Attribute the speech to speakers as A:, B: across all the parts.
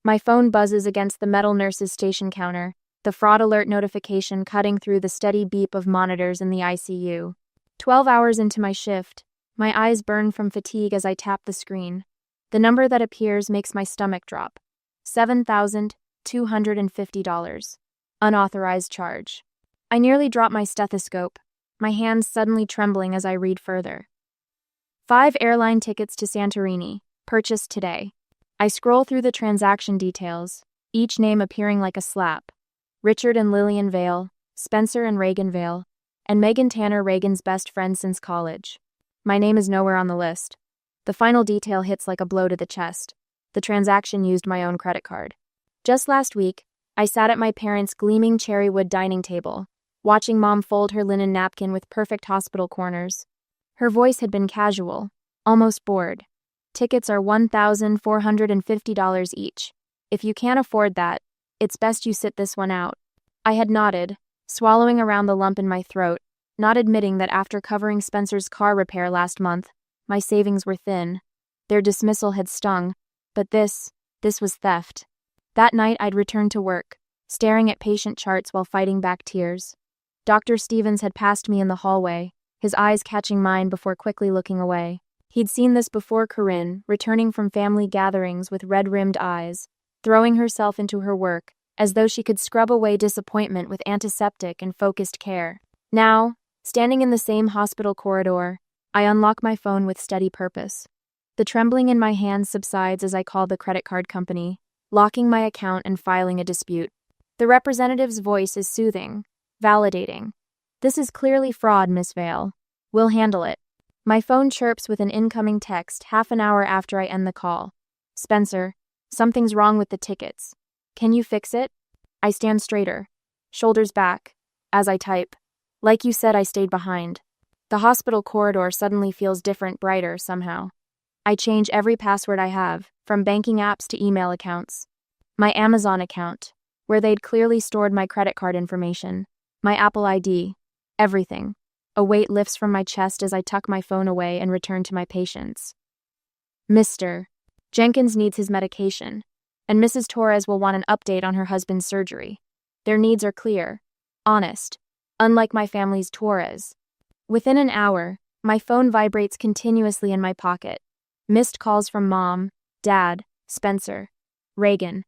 A: My phone buzzes against the metal nurse's station counter, the fraud alert notification cutting through the steady beep of monitors in the ICU. 12 hours into my shift, my eyes burn from fatigue as I tap the screen. The number that appears makes my stomach drop. $7,250. Unauthorized charge. I nearly drop my stethoscope, my hands suddenly trembling as I read further. 5 airline tickets to Santorini, purchased today. I scroll through the transaction details, each name appearing like a slap. Richard and Lillian Vale, Spencer and Reagan Vale, and Megan Tanner, Reagan's best friend since college. My name is nowhere on the list. The final detail hits like a blow to the chest. The transaction used my own credit card. Just last week, I sat at my parents' gleaming cherrywood dining table, watching Mom fold her linen napkin with perfect hospital corners. Her voice had been casual, almost bored. Tickets are $1,450 each. If you can't afford that, it's best you sit this one out. I had nodded, swallowing around the lump in my throat, not admitting that after covering Spencer's car repair last month, my savings were thin. Their dismissal had stung, but this was theft. That night I'd returned to work, staring at patient charts while fighting back tears. Dr. Stevens had passed me in the hallway, his eyes catching mine before quickly looking away. He'd seen this before Corinne, returning from family gatherings with red-rimmed eyes, throwing herself into her work, as though she could scrub away disappointment with antiseptic and focused care. Now, standing in the same hospital corridor, I unlock my phone with steady purpose. The trembling in my hands subsides as I call the credit card company, locking my account and filing a dispute. The representative's voice is soothing, validating. "This is clearly fraud, Miss Vale. We'll handle it." My phone chirps with an incoming text half an hour after I end the call. "Spencer, something's wrong with the tickets. Can you fix it?" I stand straighter, shoulders back, as I type. Like you said, I stayed behind. The hospital corridor suddenly feels different, brighter somehow. I change every password I have, from banking apps to email accounts. My Amazon account, where they'd clearly stored my credit card information. My Apple ID. Everything. A weight lifts from my chest as I tuck my phone away and return to my patients. Mr. Jenkins needs his medication, and Mrs. Torres will want an update on her husband's surgery. Their needs are clear, honest, unlike my family's Torres. Within an hour, my phone vibrates continuously in my pocket. Missed calls from Mom, Dad, Spencer, Reagan.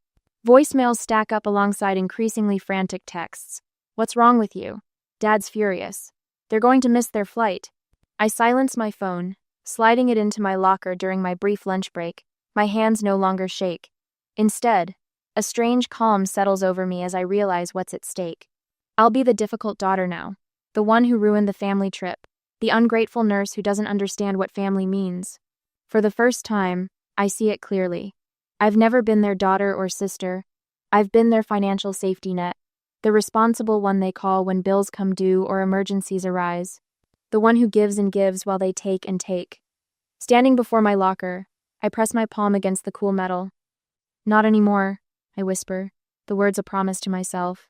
A: Voicemails stack up alongside increasingly frantic texts. "What's wrong with you?" "Dad's furious. They're going to miss their flight." I silence my phone, sliding it into my locker during my brief lunch break. My hands no longer shake. Instead, a strange calm settles over me as I realize what's at stake. I'll be the difficult daughter now, the one who ruined the family trip, the ungrateful nurse who doesn't understand what family means. For the first time, I see it clearly. I've never been their daughter or sister. I've been their financial safety net, the responsible one they call when bills come due or emergencies arise, the one who gives and gives while they take and take. Standing before my locker, I press my palm against the cool metal. "Not anymore," I whisper, the words a promise to myself.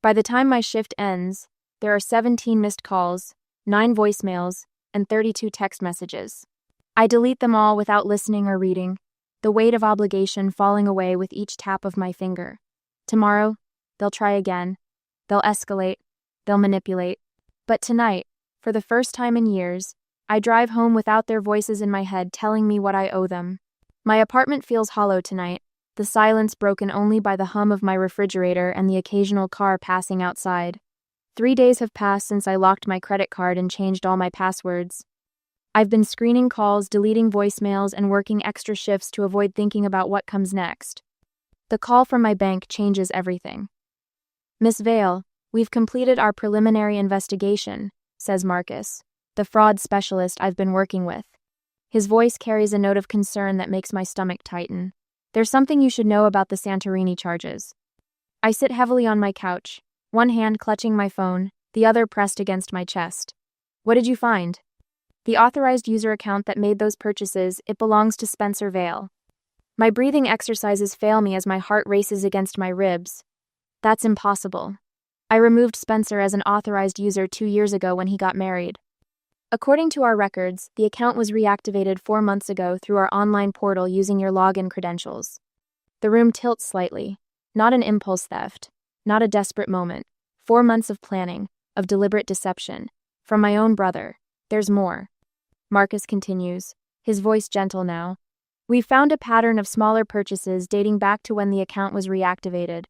A: By the time my shift ends, there are 17 missed calls, 9 voicemails, and 32 text messages. I delete them all without listening or reading, the weight of obligation falling away with each tap of my finger. Tomorrow, they'll try again. They'll escalate. They'll manipulate. But tonight, for the first time in years, I drive home without their voices in my head telling me what I owe them. My apartment feels hollow tonight, the silence broken only by the hum of my refrigerator and the occasional car passing outside. 3 days have passed since I locked my credit card and changed all my passwords. I've been screening calls, deleting voicemails, and working extra shifts to avoid thinking about what comes next. The call from my bank changes everything. "Miss Vale, we've completed our preliminary investigation," says Marcus, the fraud specialist I've been working with. His voice carries a note of concern that makes my stomach tighten. "There's something you should know about the Santorini charges." I sit heavily on my couch, one hand clutching my phone, the other pressed against my chest. "What did you find?" "The authorized user account that made those purchases, it belongs to Spencer Vale." My breathing exercises fail me as my heart races against my ribs. That's impossible. I removed Spencer as an authorized user 2 years ago when he got married. According to our records, the account was reactivated 4 months ago through our online portal using your login credentials. The room tilts slightly. Not an impulse theft. Not a desperate moment. 4 months of planning, of deliberate deception. From my own brother. There's more. Marcus continues, his voice gentle now. We found a pattern of smaller purchases dating back to when the account was reactivated.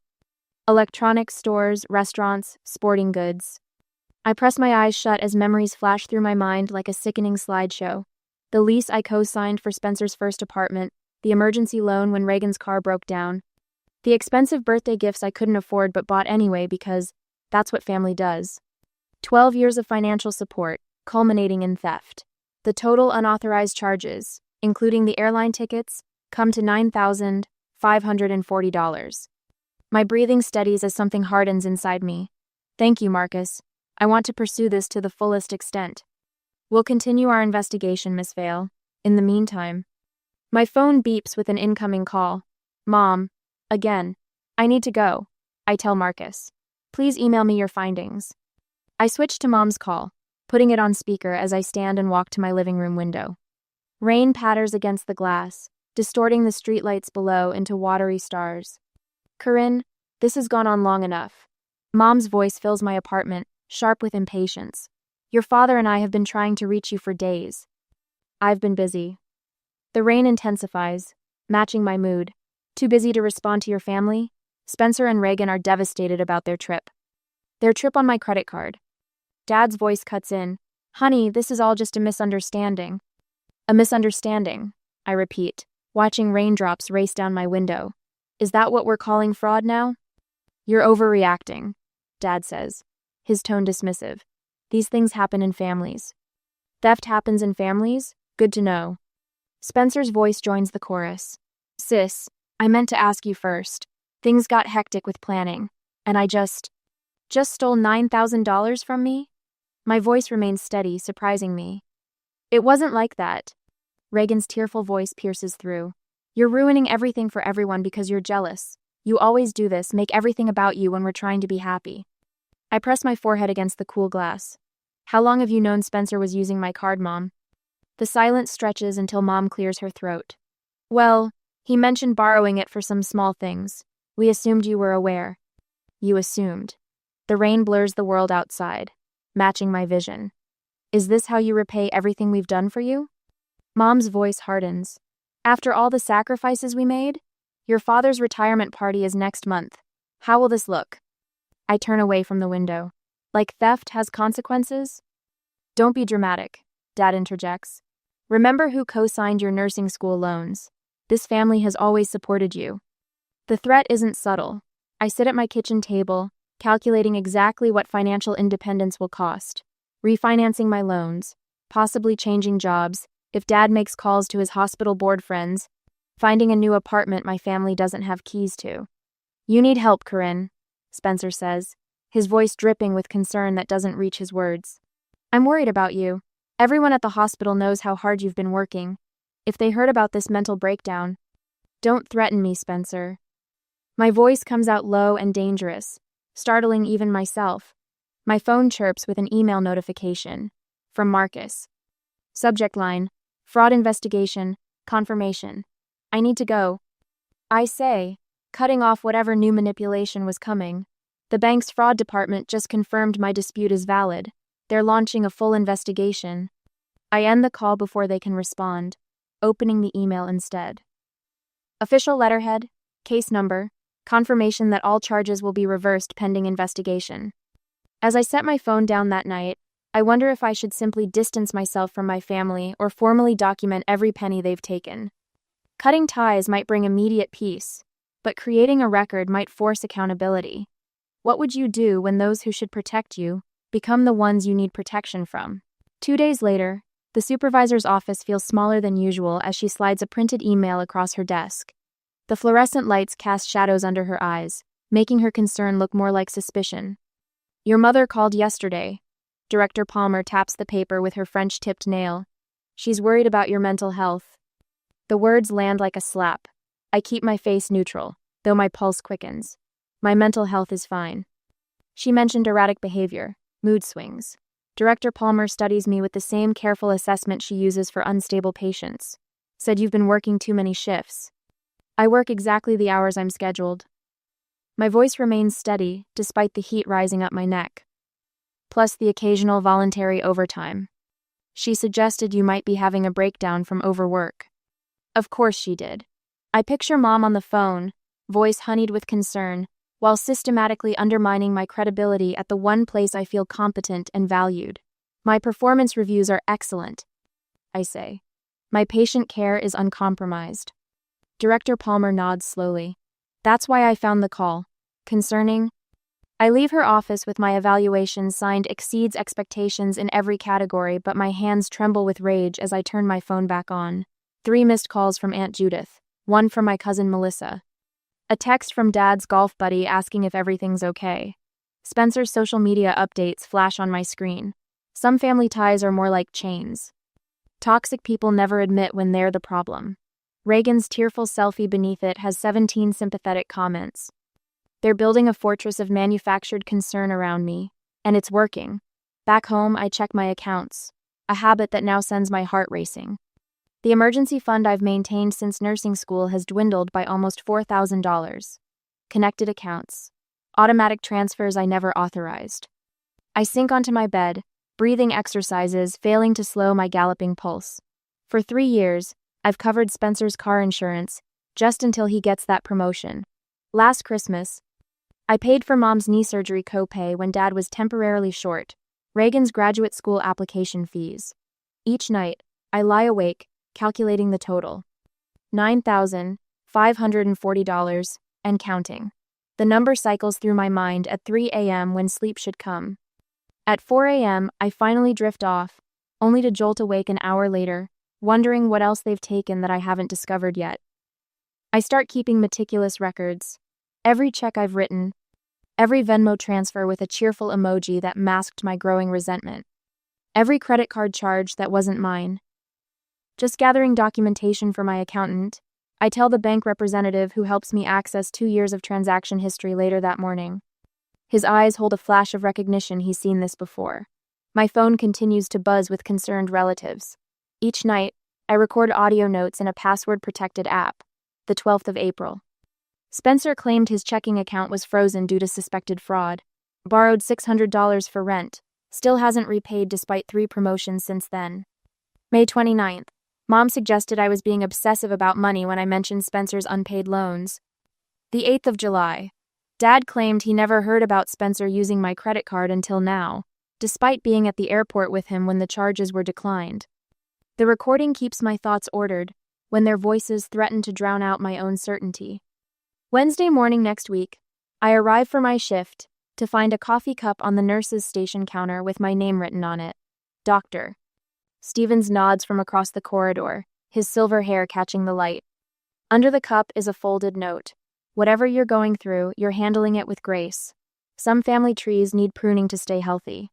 A: Electronics stores, restaurants, sporting goods. I press my eyes shut as memories flash through my mind like a sickening slideshow. The lease I co-signed for Spencer's first apartment, the emergency loan when Reagan's car broke down, the expensive birthday gifts I couldn't afford but bought anyway because that's what family does. 12 years of financial support, culminating in theft. The total unauthorized charges, including the airline tickets, come to $9,540. My breathing steadies as something hardens inside me. Thank you, Marcus. I want to pursue this to the fullest extent. We'll continue our investigation, Miss Vale. In the meantime. My phone beeps with an incoming call. Mom. Again. I need to go. I tell Marcus. Please email me your findings. I switch to Mom's call, putting it on speaker as I stand and walk to my living room window. Rain patters against the glass, distorting the streetlights below into watery stars. Corinne, this has gone on long enough. Mom's voice fills my apartment, sharp with impatience. Your father and I have been trying to reach you for days. I've been busy. The rain intensifies, matching my mood. Too busy to respond to your family? Spencer and Reagan are devastated about their trip. Their trip on my credit card. Dad's voice cuts in. Honey, this is all just a misunderstanding. A misunderstanding, I repeat, watching raindrops race down my window. Is that what we're calling fraud now? You're overreacting, Dad says, his tone dismissive. These things happen in families. Theft happens in families? Good to know. Spencer's voice joins the chorus. Sis, I meant to ask you first. Things got hectic with planning, and I just stole $9,000 from me? My voice remains steady, surprising me. It wasn't like that. Reagan's tearful voice pierces through. You're ruining everything for everyone because you're jealous. You always do this, make everything about you when we're trying to be happy. I press my forehead against the cool glass. How long have you known Spencer was using my card, Mom? The silence stretches until Mom clears her throat. Well, he mentioned borrowing it for some small things. We assumed you were aware. You assumed. The rain blurs the world outside, matching my vision. Is this how you repay everything we've done for you? Mom's voice hardens. After all the sacrifices we made? Your father's retirement party is next month. How will this look? I turn away from the window. Like theft has consequences? Don't be dramatic, Dad interjects. Remember who co-signed your nursing school loans. This family has always supported you. The threat isn't subtle. I sit at my kitchen table, calculating exactly what financial independence will cost. Refinancing my loans, possibly changing jobs, if Dad makes calls to his hospital board friends, finding a new apartment my family doesn't have keys to. You need help, Corinne, Spencer says, his voice dripping with concern that doesn't reach his words. I'm worried about you. Everyone at the hospital knows how hard you've been working. If they heard about this mental breakdown. Don't threaten me, Spencer. My voice comes out low and dangerous, startling even myself. My phone chirps with an email notification. From Marcus. Subject line, fraud investigation, confirmation. I need to go. I say, cutting off whatever new manipulation was coming. The bank's fraud department just confirmed my dispute is valid. They're launching a full investigation. I end the call before they can respond, opening the email instead. Official letterhead, case number, confirmation that all charges will be reversed pending investigation. As I set my phone down that night, I wonder if I should simply distance myself from my family or formally document every penny they've taken. Cutting ties might bring immediate peace, but creating a record might force accountability. What would you do when those who should protect you become the ones you need protection from? 2 days later, the supervisor's office feels smaller than usual as she slides a printed email across her desk. The fluorescent lights cast shadows under her eyes, making her concern look more like suspicion. Your mother called yesterday. Director Palmer taps the paper with her French-tipped nail. She's worried about your mental health. The words land like a slap. I keep my face neutral, though my pulse quickens. My mental health is fine. She mentioned erratic behavior, mood swings. Director Palmer studies me with the same careful assessment she uses for unstable patients. Said you've been working too many shifts. I work exactly the hours I'm scheduled. My voice remains steady, despite the heat rising up my neck. Plus the occasional voluntary overtime. She suggested you might be having a breakdown from overwork. Of course she did. I picture Mom on the phone, voice honeyed with concern, while systematically undermining my credibility at the one place I feel competent and valued. My performance reviews are excellent, I say. My patient care is uncompromised. Director Palmer nods slowly. That's why I found the call. Concerning? I leave her office with my evaluation signed exceeds expectations in every category, but my hands tremble with rage as I turn my phone back on. 3 missed calls from Aunt Judith, 1 from my cousin Melissa. A text from Dad's golf buddy asking if everything's okay. Spencer's social media updates flash on my screen. Some family ties are more like chains. Toxic people never admit when they're the problem. Reagan's tearful selfie beneath it has 17 sympathetic comments. They're building a fortress of manufactured concern around me, and it's working. Back home, I check my accounts, a habit that now sends my heart racing. The emergency fund I've maintained since nursing school has dwindled by almost $4,000. Connected accounts. Automatic transfers I never authorized. I sink onto my bed, breathing exercises failing to slow my galloping pulse. For 3 years, I've covered Spencer's car insurance, just until he gets that promotion. Last Christmas, I paid for Mom's knee surgery copay when Dad was temporarily short, Reagan's graduate school application fees. Each night, I lie awake, calculating the total. $9,540, and counting. The number cycles through my mind at 3 a.m. when sleep should come. At 4 a.m., I finally drift off, only to jolt awake an hour later, wondering what else they've taken that I haven't discovered yet. I start keeping meticulous records. Every check I've written, every Venmo transfer with a cheerful emoji that masked my growing resentment, every credit card charge that wasn't mine. Just gathering documentation for my accountant, I tell the bank representative who helps me access 2 years of transaction history later that morning. His eyes hold a flash of recognition he's seen this before. My phone continues to buzz with concerned relatives. Each night, I record audio notes in a password-protected app. The 12th of April. Spencer claimed his checking account was frozen due to suspected fraud. Borrowed $600 for rent. Still hasn't repaid despite 3 promotions since then. May 29th. Mom suggested I was being obsessive about money when I mentioned Spencer's unpaid loans. The 8th of July. Dad claimed he never heard about Spencer using my credit card until now, despite being at the airport with him when the charges were declined. The recording keeps my thoughts ordered, when their voices threaten to drown out my own certainty. Wednesday morning next week, I arrive for my shift to find a coffee cup on the nurse's station counter with my name written on it. Doctor. Stevens nods from across the corridor, his silver hair catching the light. Under the cup is a folded note. Whatever you're going through, you're handling it with grace. Some family trees need pruning to stay healthy.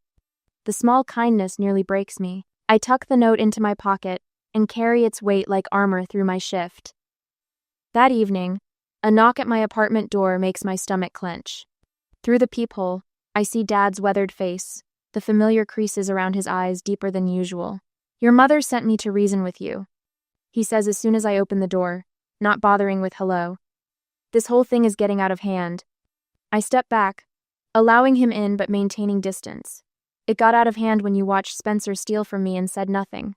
A: The small kindness nearly breaks me. I tuck the note into my pocket and carry its weight like armor through my shift. That evening, a knock at my apartment door makes my stomach clench. Through the peephole, I see Dad's weathered face, the familiar creases around his eyes deeper than usual. Your mother sent me to reason with you, he says as soon as I open the door, not bothering with hello. This whole thing is getting out of hand. I step back, allowing him in but maintaining distance. It got out of hand when you watched Spencer steal from me and said nothing.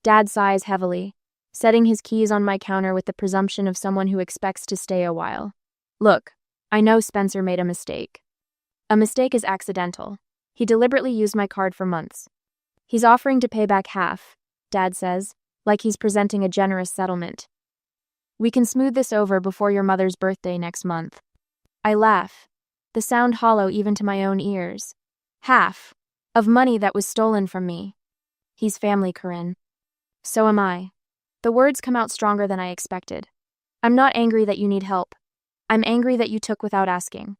A: Dad sighs heavily, setting his keys on my counter with the presumption of someone who expects to stay a while. Look, I know Spencer made a mistake. A mistake is accidental. He deliberately used my card for months. He's offering to pay back half, Dad says, like he's presenting a generous settlement. We can smooth this over before your mother's birthday next month. I laugh, the sound hollow even to my own ears. Half of money that was stolen from me. He's family, Corinne. So am I. The words come out stronger than I expected. I'm not angry that you need help. I'm angry that you took without asking.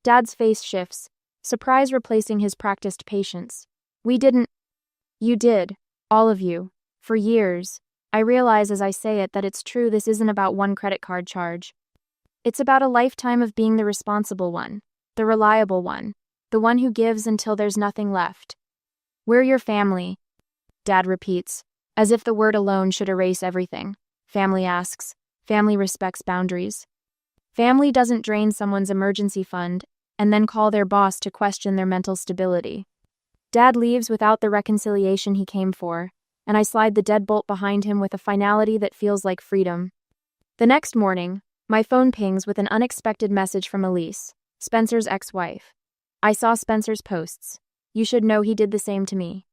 A: Dad's face shifts, surprise replacing his practiced patience. We didn't. You did, all of you, for years. I realize as I say it that it's true this isn't about one credit card charge. It's about a lifetime of being the responsible one, the reliable one, the one who gives until there's nothing left. We're your family, Dad repeats, as if the word alone should erase everything. Family asks, Family respects boundaries. Family doesn't drain someone's emergency fund and then call their boss to question their mental stability. Dad leaves without the reconciliation he came for, and I slide the deadbolt behind him with a finality that feels like freedom. The next morning, my phone pings with an unexpected message from Elise, Spencer's ex-wife. I saw Spencer's posts. You should know he did the same to me.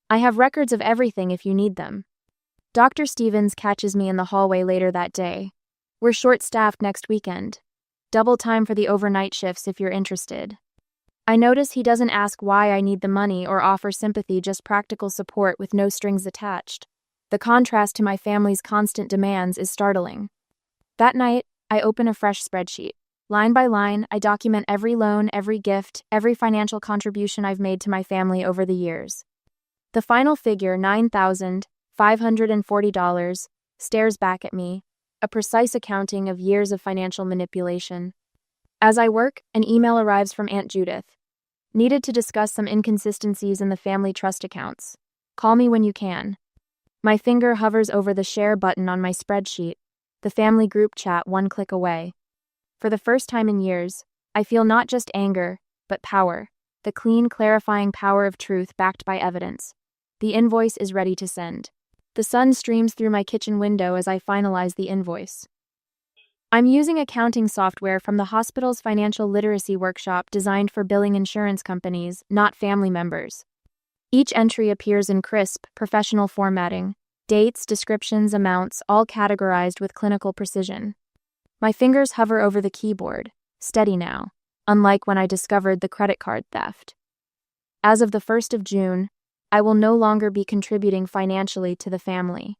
A: I have records of everything if you need them. Dr. Stevens catches me in the hallway later that day. We're short-staffed next weekend. Double time for the overnight shifts if you're interested. I notice he doesn't ask why I need the money or offer sympathy, just practical support with no strings attached. The contrast to my family's constant demands is startling. That night, I open a fresh spreadsheet. Line by line, I document every loan, every gift, every financial contribution I've made to my family over the years. The final figure, $9,540, stares back at me, a precise accounting of years of financial manipulation. As I work, an email arrives from Aunt Judith. Needed to discuss some inconsistencies in the family trust accounts. Call me when you can. My finger hovers over the share button on my spreadsheet, the family group chat one click away. For the first time in years, I feel not just anger, but power, the clean, clarifying power of truth backed by evidence. The invoice is ready to send. The sun streams through my kitchen window as I finalize the invoice. I'm using accounting software from the hospital's financial literacy workshop designed for billing insurance companies, not family members. Each entry appears in crisp, professional formatting. Dates, descriptions, amounts, all categorized with clinical precision. My fingers hover over the keyboard, steady now, unlike when I discovered the credit card theft. As of the 1st of June, I will no longer be contributing financially to the family.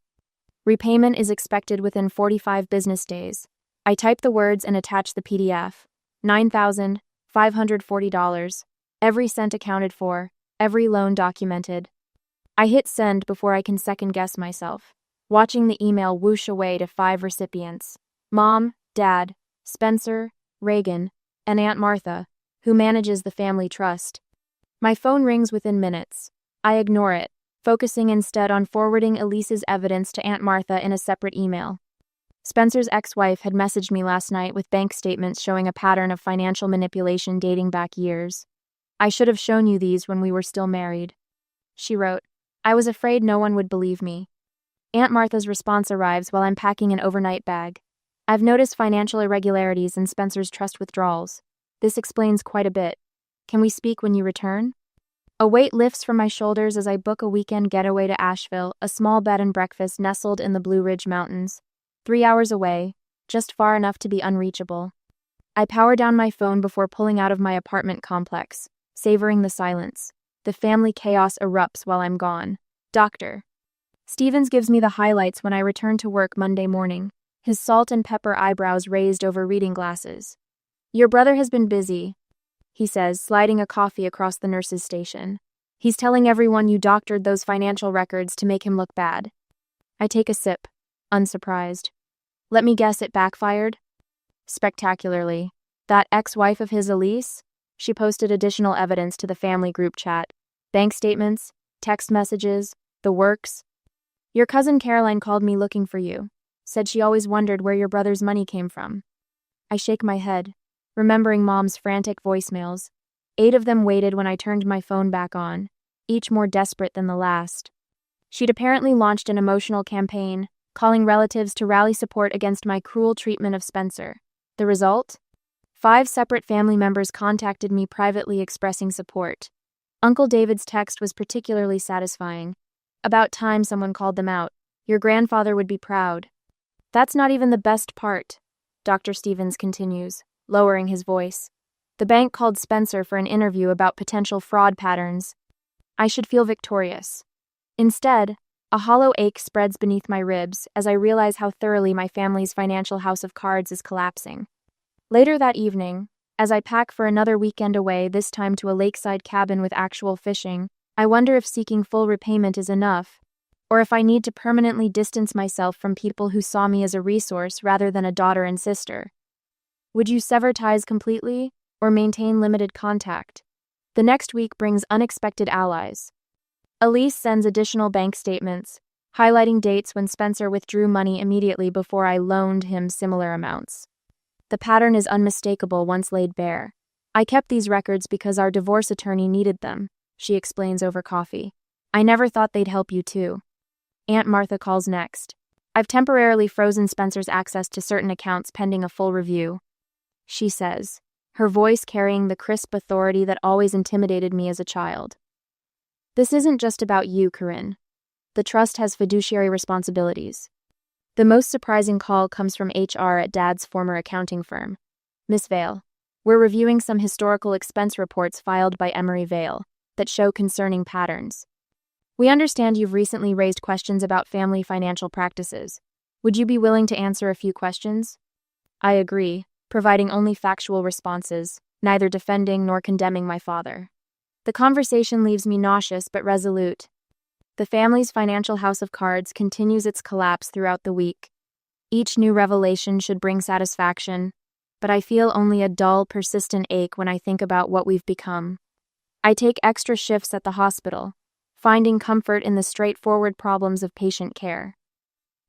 A: Repayment is expected within 45 business days. I type the words and attach the PDF. $9,540. Every cent accounted for, every loan documented. I hit send before I can second-guess myself, watching the email whoosh away to 5 recipients. Mom, Dad, Spencer, Reagan, and Aunt Martha, who manages the family trust. My phone rings within minutes. I ignore it, focusing instead on forwarding Elise's evidence to Aunt Martha in a separate email. Spencer's ex-wife had messaged me last night with bank statements showing a pattern of financial manipulation dating back years. I should have shown you these when we were still married. She wrote, I was afraid no one would believe me. Aunt Martha's response arrives while I'm packing an overnight bag. I've noticed financial irregularities in Spencer's trust withdrawals. This explains quite a bit. Can we speak when you return? A weight lifts from my shoulders as I book a weekend getaway to Asheville, a small bed and breakfast nestled in the Blue Ridge Mountains. 3 hours away, just far enough to be unreachable. I power down my phone before pulling out of my apartment complex, savoring the silence. The family chaos erupts while I'm gone. Dr. Stevens gives me the highlights when I return to work Monday morning, his salt and pepper eyebrows raised over reading glasses. Your brother has been busy, he says, sliding a coffee across the nurse's station. He's telling everyone you doctored those financial records to make him look bad. I take a sip, unsurprised. Let me guess, it backfired? Spectacularly. That ex-wife of his, Elise? She posted additional evidence to the family group chat. Bank statements, text messages, the works. Your cousin Caroline called me looking for you. Said she always wondered where your brother's money came from. I shake my head, remembering Mom's frantic voicemails. 8 of them waited when I turned my phone back on, each more desperate than the last. She'd apparently launched an emotional campaign, calling relatives to rally support against my cruel treatment of Spencer. The result? 5 separate family members contacted me privately expressing support. Uncle David's text was particularly satisfying. About time someone called them out. Your grandfather would be proud. That's not even the best part, Dr. Stevens continues, lowering his voice. The bank called Spencer for an interview about potential fraud patterns. I should feel victorious. Instead, a hollow ache spreads beneath my ribs as I realize how thoroughly my family's financial house of cards is collapsing. Later that evening, as I pack for another weekend away, this time to a lakeside cabin with actual fishing, I wonder if seeking full repayment is enough, or if I need to permanently distance myself from people who saw me as a resource rather than a daughter and sister. Would you sever ties completely, or maintain limited contact? The next week brings unexpected allies. Elise sends additional bank statements, highlighting dates when Spencer withdrew money immediately before I loaned him similar amounts. The pattern is unmistakable once laid bare. I kept these records because our divorce attorney needed them, she explains over coffee. I never thought they'd help you too. Aunt Martha calls next. I've temporarily frozen Spencer's access to certain accounts pending a full review, she says, her voice carrying the crisp authority that always intimidated me as a child. This isn't just about you, Corinne. The trust has fiduciary responsibilities. The most surprising call comes from HR at Dad's former accounting firm. Miss Vale, we're reviewing some historical expense reports filed by Emery Vale that show concerning patterns. We understand you've recently raised questions about family financial practices. Would you be willing to answer a few questions? I agree, providing only factual responses, neither defending nor condemning my father. The conversation leaves me nauseous but resolute. The family's financial house of cards continues its collapse throughout the week. Each new revelation should bring satisfaction, but I feel only a dull, persistent ache when I think about what we've become. I take extra shifts at the hospital, finding comfort in the straightforward problems of patient care.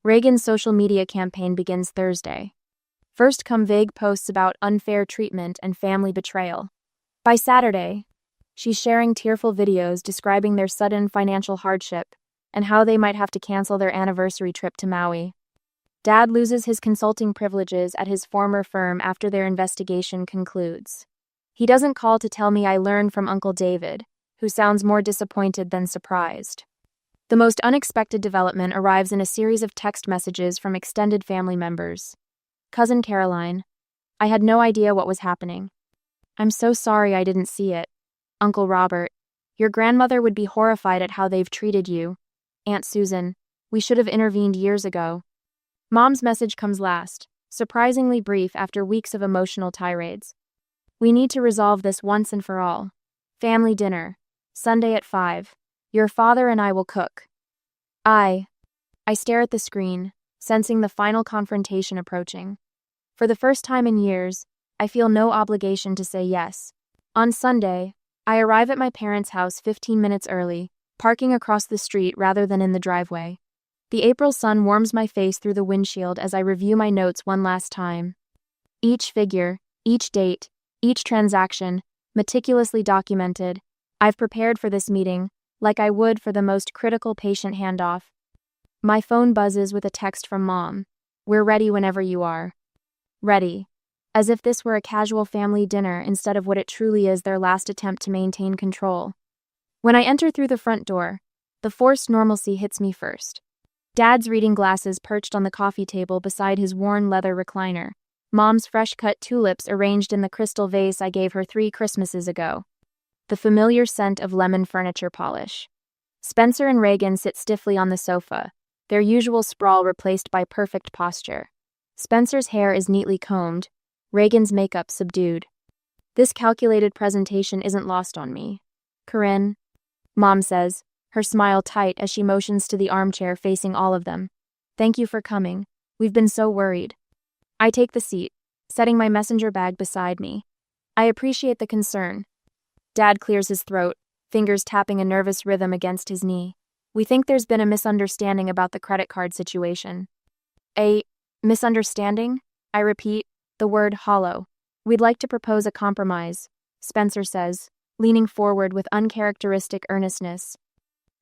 A: Reagan's social media campaign begins Thursday. First come vague posts about unfair treatment and family betrayal. By Saturday, she's sharing tearful videos describing their sudden financial hardship and how they might have to cancel their anniversary trip to Maui. Dad loses his consulting privileges at his former firm after their investigation concludes. He doesn't call to tell me I learned from Uncle David, who sounds more disappointed than surprised. The most unexpected development arrives in a series of text messages from extended family members. Cousin Caroline, I had no idea what was happening. I'm so sorry I didn't see it. Uncle Robert, your grandmother would be horrified at how they've treated you. Aunt Susan, we should have intervened years ago. Mom's message comes last, surprisingly brief after weeks of emotional tirades. We need to resolve this once and for all. Family dinner, Sunday at 5. Your father and I will cook. I stare at the screen, sensing the final confrontation approaching. For the first time in years, I feel no obligation to say yes. On Sunday, I arrive at my parents' house 15 minutes early, parking across the street rather than in the driveway. The April sun warms my face through the windshield as I review my notes one last time. Each figure, each date, each transaction, meticulously documented. I've prepared for this meeting, like I would for the most critical patient handoff. My phone buzzes with a text from Mom. We're ready whenever you are. Ready. As if this were a casual family dinner instead of what it truly is, their last attempt to maintain control. When I enter through the front door, the forced normalcy hits me first. Dad's reading glasses perched on the coffee table beside his worn leather recliner. Mom's fresh-cut tulips arranged in the crystal vase I gave her 3 Christmases ago. The familiar scent of lemon furniture polish. Spencer and Reagan sit stiffly on the sofa, their usual sprawl replaced by perfect posture. Spencer's hair is neatly combed, Reagan's makeup subdued. This calculated presentation isn't lost on me. Corinne, Mom says, her smile tight as she motions to the armchair facing all of them. Thank you for coming. We've been so worried. I take the seat, setting my messenger bag beside me. I appreciate the concern. Dad clears his throat, fingers tapping a nervous rhythm against his knee. We think there's been a misunderstanding about the credit card situation. A misunderstanding? I repeat, the word hollow. We'd like to propose a compromise, Spencer says, leaning forward with uncharacteristic earnestness.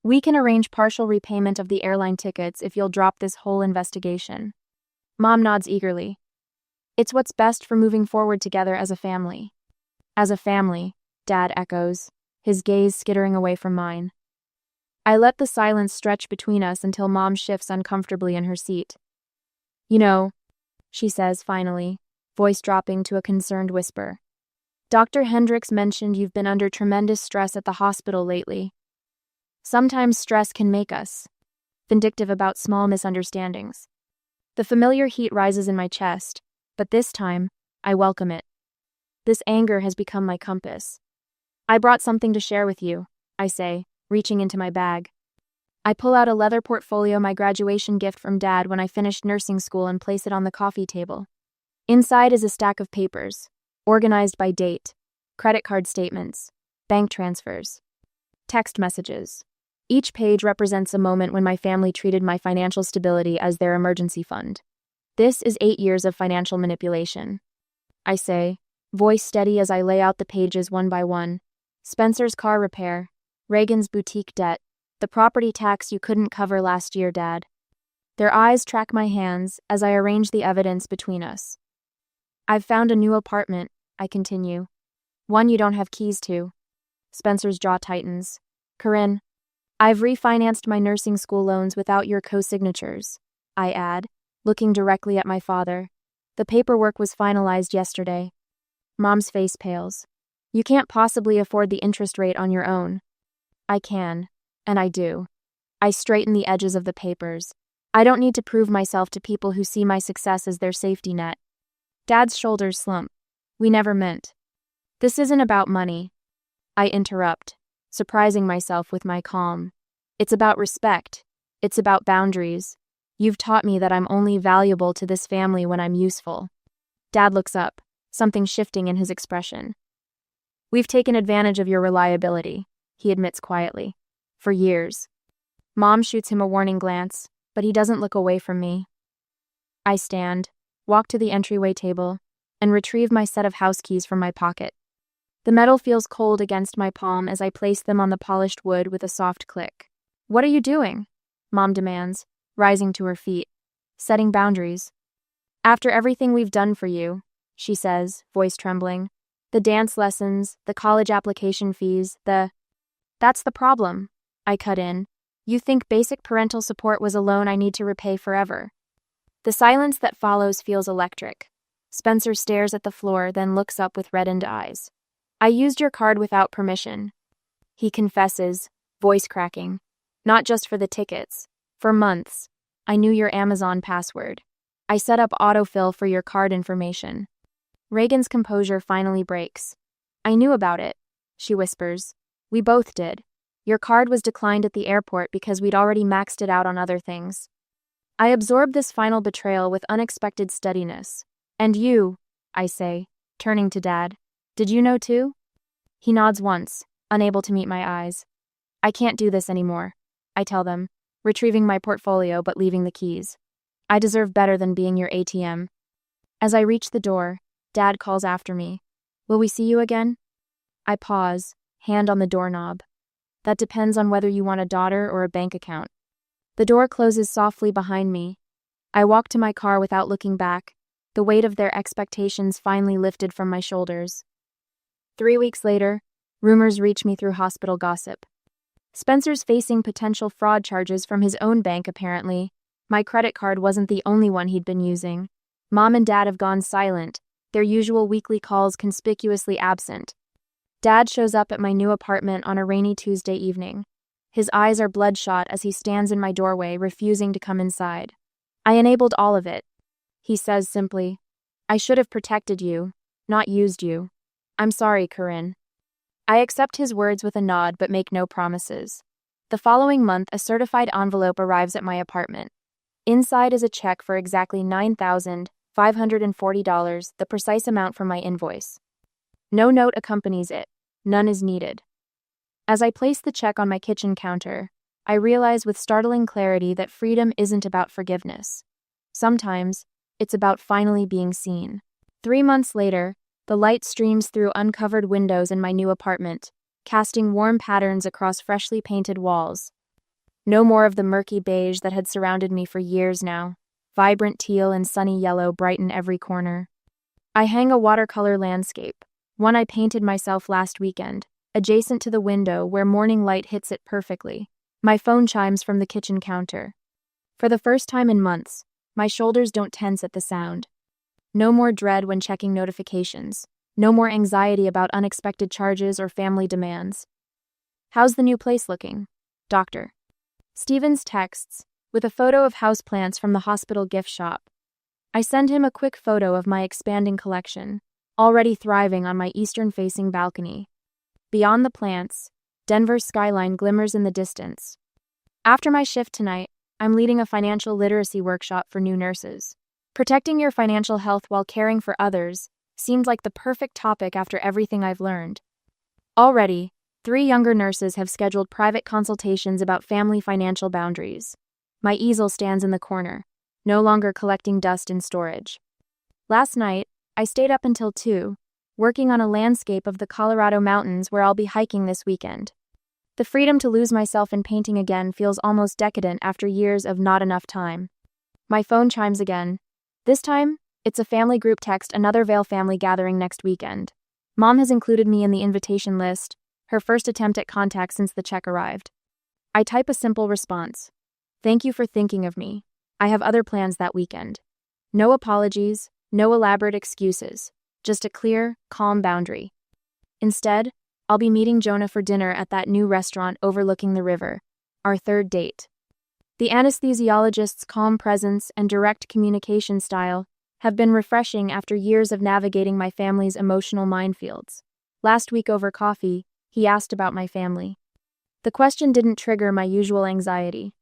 A: We can arrange partial repayment of the airline tickets if you'll drop this whole investigation. Mom nods eagerly. It's what's best for moving forward together as a family. As a family, Dad echoes, his gaze skittering away from mine. I let the silence stretch between us until Mom shifts uncomfortably in her seat. You know, she says finally, voice dropping to a concerned whisper. Dr. Hendricks mentioned you've been under tremendous stress at the hospital lately. Sometimes stress can make us vindictive about small misunderstandings. The familiar heat rises in my chest, but this time, I welcome it. This anger has become my compass. I brought something to share with you, I say, reaching into my bag. I pull out a leather portfolio, my graduation gift from Dad when I finished nursing school, and place it on the coffee table. Inside is a stack of papers, organized by date, credit card statements, bank transfers, text messages. Each page represents a moment when my family treated my financial stability as their emergency fund. This is 8 years of financial manipulation. I say, voice steady as I lay out the pages one by one. Spencer's car repair, Reagan's boutique debt, the property tax you couldn't cover last year, Dad. Their eyes track my hands as I arrange the evidence between us. I've found a new apartment, I continue. One you don't have keys to. Spencer's jaw tightens. Corinne, I've refinanced my nursing school loans without your co-signatures, I add, looking directly at my father. The paperwork was finalized yesterday. Mom's face pales. You can't possibly afford the interest rate on your own. I can, and I do. I straighten the edges of the papers. I don't need to prove myself to people who see my success as their safety net. Dad's shoulders slump. We never meant. This isn't about money. I interrupt, surprising myself with my calm. It's about respect. It's about boundaries. You've taught me that I'm only valuable to this family when I'm useful. Dad looks up, something shifting in his expression. We've taken advantage of your reliability, he admits quietly. For years. Mom shoots him a warning glance, but he doesn't look away from me. I stand, walk to the entryway table, and retrieve my set of house keys from my pocket. The metal feels cold against my palm as I place them on the polished wood with a soft click. What are you doing? Mom demands, rising to her feet. Setting boundaries. After everything we've done for you, she says, voice trembling. The dance lessons, the college application fees, That's the problem, I cut in. You think basic parental support was a loan I need to repay forever. The silence that follows feels electric. Spencer stares at the floor, then looks up with reddened eyes. I used your card without permission. He confesses, voice cracking. Not just for the tickets. For months. I knew your Amazon password. I set up autofill for your card information. Reagan's composure finally breaks. I knew about it, she whispers. We both did. Your card was declined at the airport because we'd already maxed it out on other things. I absorbed this final betrayal with unexpected steadiness. And you, I say, turning to Dad. Did you know too? He nods once, unable to meet my eyes. I can't do this anymore, I tell them, retrieving my portfolio but leaving the keys. I deserve better than being your ATM. As I reach the door, Dad calls after me. Will we see you again? I pause, hand on the doorknob. That depends on whether you want a daughter or a bank account. The door closes softly behind me. I walk to my car without looking back, the weight of their expectations finally lifted from my shoulders. 3 weeks later, rumors reach me through hospital gossip. Spencer's facing potential fraud charges from his own bank, apparently. My credit card wasn't the only one he'd been using. Mom and Dad have gone silent, their usual weekly calls conspicuously absent. Dad shows up at my new apartment on a rainy Tuesday evening. His eyes are bloodshot as he stands in my doorway, refusing to come inside. I enabled all of it. He says simply, I should have protected you, not used you. I'm sorry, Corinne. I accept his words with a nod but make no promises. The following month, a certified envelope arrives at my apartment. Inside is a check for exactly $9,540, the precise amount from my invoice. No note accompanies it. None is needed. As I place the check on my kitchen counter, I realize with startling clarity that freedom isn't about forgiveness. Sometimes, it's about finally being seen. 3 months later, the light streams through uncovered windows in my new apartment, casting warm patterns across freshly painted walls. No more of the murky beige that had surrounded me for years now. Vibrant teal and sunny yellow brighten every corner. I hang a watercolor landscape, one I painted myself last weekend, adjacent to the window where morning light hits it perfectly. My phone chimes from the kitchen counter. For the first time in months, my shoulders don't tense at the sound. No more dread when checking notifications. No more anxiety about unexpected charges or family demands. How's the new place looking? Doctor. Stevens texts, with a photo of houseplants from the hospital gift shop. I send him a quick photo of my expanding collection, already thriving on my eastern-facing balcony. Beyond the plants, Denver's skyline glimmers in the distance. After my shift tonight, I'm leading a financial literacy workshop for new nurses. Protecting your financial health while caring for others seemed like the perfect topic after everything I've learned. Already, 3 younger nurses have scheduled private consultations about family financial boundaries. My easel stands in the corner, no longer collecting dust in storage. Last night, I stayed up until 2, working on a landscape of the Colorado mountains where I'll be hiking this weekend. The freedom to lose myself in painting again feels almost decadent after years of not enough time. My phone chimes again. This time, it's a family group text, another Vail family gathering next weekend. Mom has included me in the invitation list, her first attempt at contact since the check arrived. I type a simple response. Thank you for thinking of me. I have other plans that weekend. No apologies, no elaborate excuses, just a clear, calm boundary. Instead, I'll be meeting Jonah for dinner at that new restaurant overlooking the river, our third date. The anesthesiologist's calm presence and direct communication style have been refreshing after years of navigating my family's emotional minefields. Last week over coffee, he asked about my family. The question didn't trigger my usual anxiety.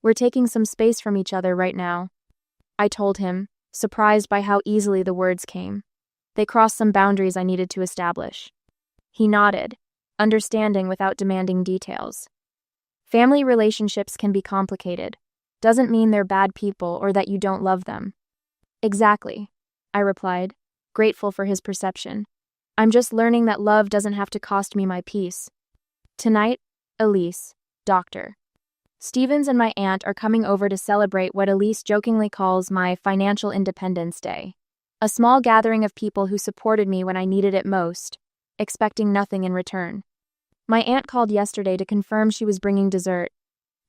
A: We're taking some space from each other right now, I told him, surprised by how easily the words came. They crossed some boundaries I needed to establish. He nodded, understanding without demanding details. Family relationships can be complicated. Doesn't mean they're bad people or that you don't love them. Exactly, I replied, grateful for his perception. I'm just learning that love doesn't have to cost me my peace. Tonight, Elise, Dr. Stevens and my aunt are coming over to celebrate what Elise jokingly calls my financial independence day. A small gathering of people who supported me when I needed it most, expecting nothing in return. My aunt called yesterday to confirm she was bringing dessert.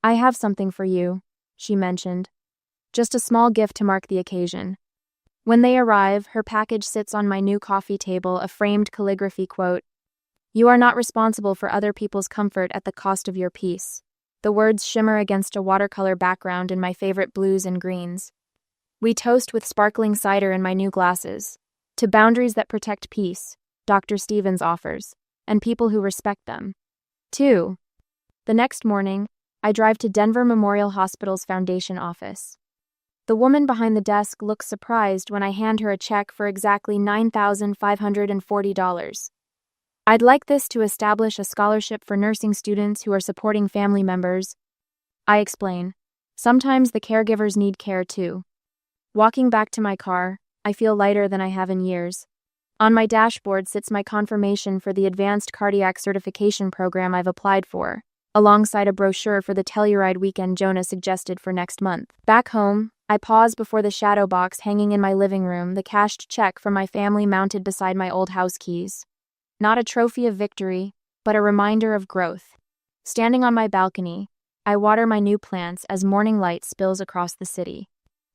A: I have something for you, she mentioned. Just a small gift to mark the occasion. When they arrive, her package sits on my new coffee table, a framed calligraphy quote. You are not responsible for other people's comfort at the cost of your peace. The words shimmer against a watercolor background in my favorite blues and greens. We toast with sparkling cider in my new glasses. To boundaries that protect peace, Dr. Stevens offers, and people who respect them. 2. The next morning, I drive to Denver Memorial Hospital's foundation office. The woman behind the desk looks surprised when I hand her a check for exactly $9,540. I'd like this to establish a scholarship for nursing students who are supporting family members. I explain. Sometimes the caregivers need care too. Walking back to my car, I feel lighter than I have in years. On my dashboard sits my confirmation for the Advanced Cardiac Certification program I've applied for, alongside a brochure for the Telluride weekend Jonah suggested for next month. Back home, I pause before the shadow box hanging in my living room, the cashed check from my family mounted beside my old house keys. Not a trophy of victory, but a reminder of growth. Standing on my balcony, I water my new plants as morning light spills across the city.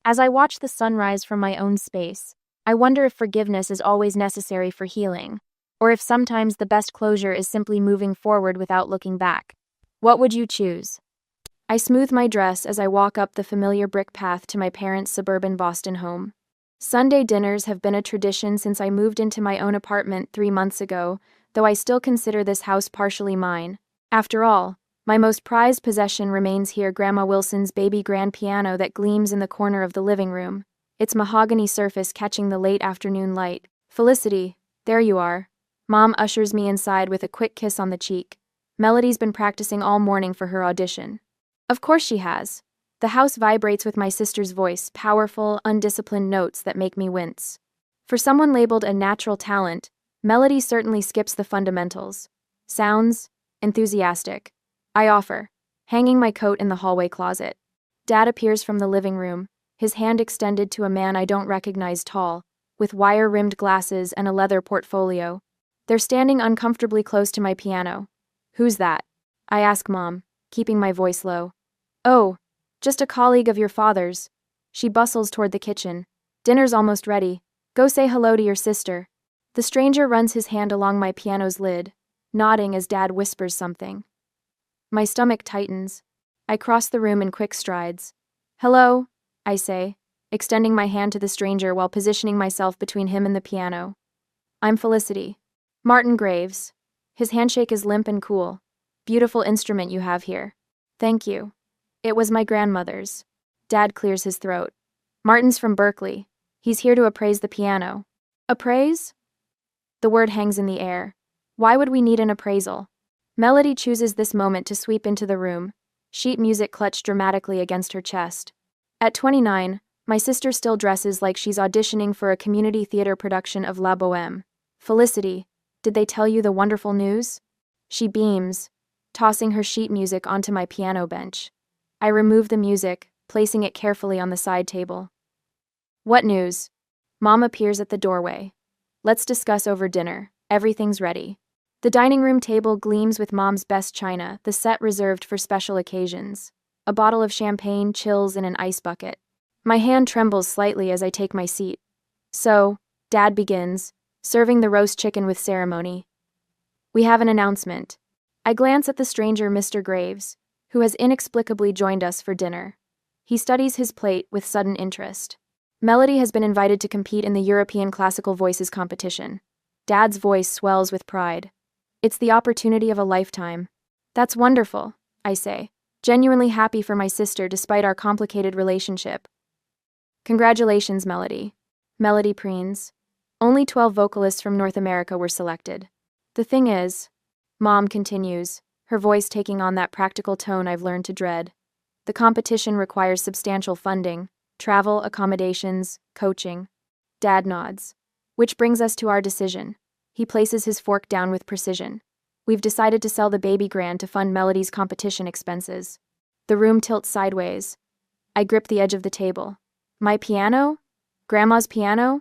A: As I watch the sunrise from my own space, I wonder if forgiveness is always necessary for healing, or if sometimes the best closure is simply moving forward without looking back. What would you choose? I smooth my dress as I walk up the familiar brick path to my parents' suburban Boston home. Sunday dinners have been a tradition since I moved into my own apartment 3 months ago, though I still consider this house partially mine. After all, my most prized possession remains here, Grandma Wilson's baby grand piano that gleams in the corner of the living room, its mahogany surface catching the late afternoon light. Felicity, there you are. Mom ushers me inside with a quick kiss on the cheek. Melody's been practicing all morning for her audition. Of course she has. The house vibrates with my sister's voice, powerful, undisciplined notes that make me wince. For someone labeled a natural talent, Melody certainly skips the fundamentals. Sounds enthusiastic. I offer, hanging my coat in the hallway closet. Dad appears from the living room, his hand extended to a man I don't recognize, tall, with wire-rimmed glasses and a leather portfolio. They're standing uncomfortably close to my piano. Who's that? I ask Mom, keeping my voice low. Oh, just a colleague of your father's. She bustles toward the kitchen. Dinner's almost ready. Go say hello to your sister. The stranger runs his hand along my piano's lid, nodding as Dad whispers something. My stomach tightens. I cross the room in quick strides. Hello, I say, extending my hand to the stranger while positioning myself between him and the piano. I'm Felicity. Martin Graves. His handshake is limp and cool. Beautiful instrument you have here. Thank you. It was my grandmother's. Dad clears his throat. Martin's from Berkeley. He's here to appraise the piano. Appraise? The word hangs in the air. Why would we need an appraisal? Melody chooses this moment to sweep into the room, sheet music clutched dramatically against her chest. At 29, my sister still dresses like she's auditioning for a community theater production of La Bohème. Felicity, did they tell you the wonderful news? She beams, tossing her sheet music onto my piano bench. I remove the music, placing it carefully on the side table. What news? Mom appears at the doorway. Let's discuss over dinner. Everything's ready. The dining room table gleams with Mom's best china, the set reserved for special occasions. A bottle of champagne chills in an ice bucket. My hand trembles slightly as I take my seat. So, Dad begins, serving the roast chicken with ceremony. We have an announcement. I glance at the stranger, Mr. Graves, who has inexplicably joined us for dinner. He studies his plate with sudden interest. Melody has been invited to compete in the European Classical Voices competition. Dad's voice swells with pride. It's the opportunity of a lifetime. That's wonderful, I say, genuinely happy for my sister despite our complicated relationship. Congratulations, Melody. Melody preens. Only 12 vocalists from North America were selected. The thing is, Mom continues, her voice taking on that practical tone I've learned to dread. The competition requires substantial funding, travel, accommodations, coaching. Dad nods. Which brings us to our decision. He places his fork down with precision. We've decided to sell the baby grand to fund Melody's competition expenses. The room tilts sideways. I grip the edge of the table. My piano? Grandma's piano?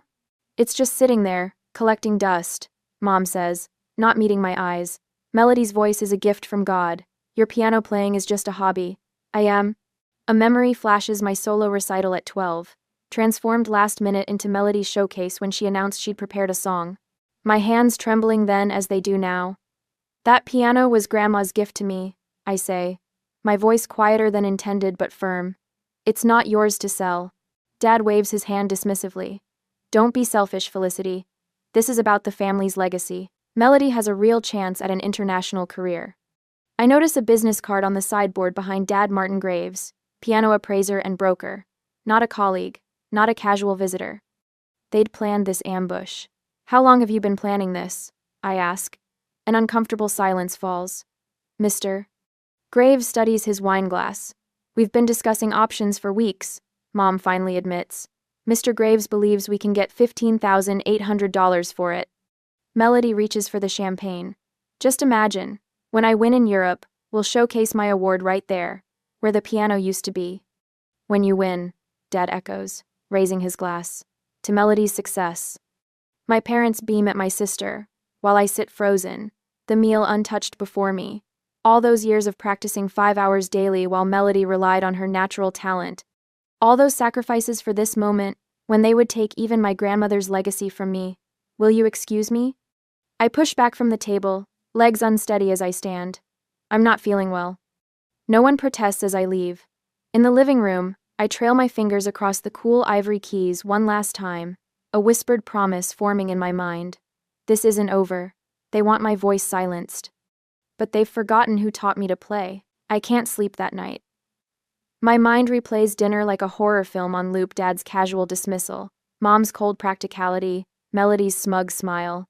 A: It's just sitting there, collecting dust, Mom says, not meeting my eyes. Melody's voice is a gift from God. Your piano playing is just a hobby. I am. A memory flashes my solo recital at 12, transformed last minute into Melody's showcase when she announced she'd prepared a song. My hands trembling then as they do now. That piano was Grandma's gift to me, I say, my voice quieter than intended but firm. It's not yours to sell. Dad waves his hand dismissively. Don't be selfish, Felicity. This is about the family's legacy. Melody has a real chance at an international career. I notice a business card on the sideboard behind Dad, Martin Graves, piano appraiser and broker. Not a colleague, not a casual visitor. They'd planned this ambush. How long have you been planning this? I ask. An uncomfortable silence falls. Mr. Graves studies his wine glass. We've been discussing options for weeks, Mom finally admits. Mr. Graves believes we can get $15,800 for it. Melody reaches for the champagne. Just imagine, when I win in Europe, we'll showcase my award right there, where the piano used to be. When you win, Dad echoes, raising his glass. To Melody's success. My parents beam at my sister, while I sit frozen, the meal untouched before me. All those years of practicing 5 hours daily while Melody relied on her natural talent. All those sacrifices for this moment, when they would take even my grandmother's legacy from me. Will you excuse me? I push back from the table, legs unsteady as I stand. I'm not feeling well. No one protests as I leave. In the living room, I trail my fingers across the cool ivory keys one last time, a whispered promise forming in my mind. This isn't over. They want my voice silenced. But they've forgotten who taught me to play. I can't sleep that night. My mind replays dinner like a horror film on loop. Dad's casual dismissal, Mom's cold practicality, Melody's smug smile.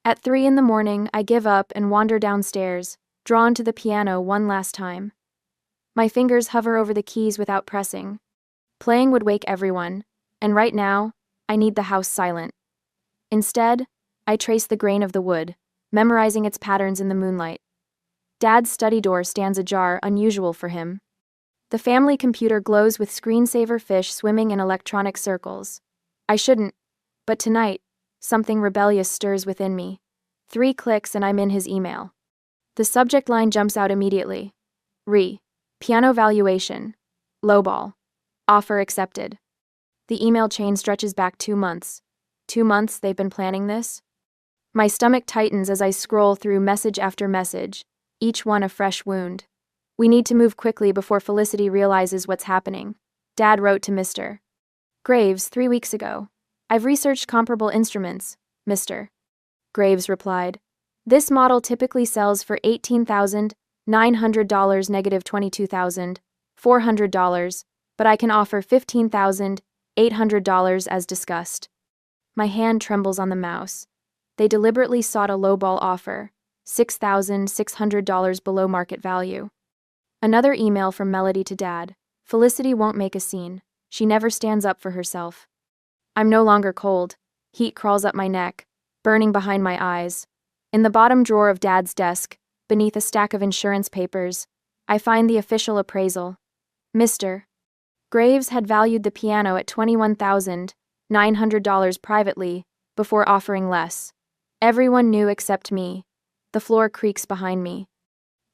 A: At 3 a.m, I give up and wander downstairs, drawn to the piano one last time. My fingers hover over the keys without pressing. Playing would wake everyone, and right now, I need the house silent. Instead, I trace the grain of the wood, memorizing its patterns in the moonlight. Dad's study door stands ajar, unusual for him. The family computer glows with screensaver fish swimming in electronic circles. I shouldn't, but tonight, something rebellious stirs within me. 3 clicks and I'm in his email. The subject line jumps out immediately. Piano valuation. Lowball. Offer accepted. The email chain stretches back 2 months. 2 months they've been planning this? My stomach tightens as I scroll through message after message, each one a fresh wound. We need to move quickly before Felicity realizes what's happening. Dad wrote to Mr. Graves 3 weeks ago. I've researched comparable instruments, Mr. Graves replied. This model typically sells for $18,900, $22,400, but I can offer $15,800 as discussed. My hand trembles on the mouse. They deliberately sought a lowball offer. $6,600 below market value. Another email from Melody to Dad. Felicity won't make a scene. She never stands up for herself. I'm no longer cold. Heat crawls up my neck, burning behind my eyes. In the bottom drawer of Dad's desk, beneath a stack of insurance papers, I find the official appraisal. Mr. Graves had valued the piano at $21,900 privately, before offering less. Everyone knew except me. The floor creaks behind me.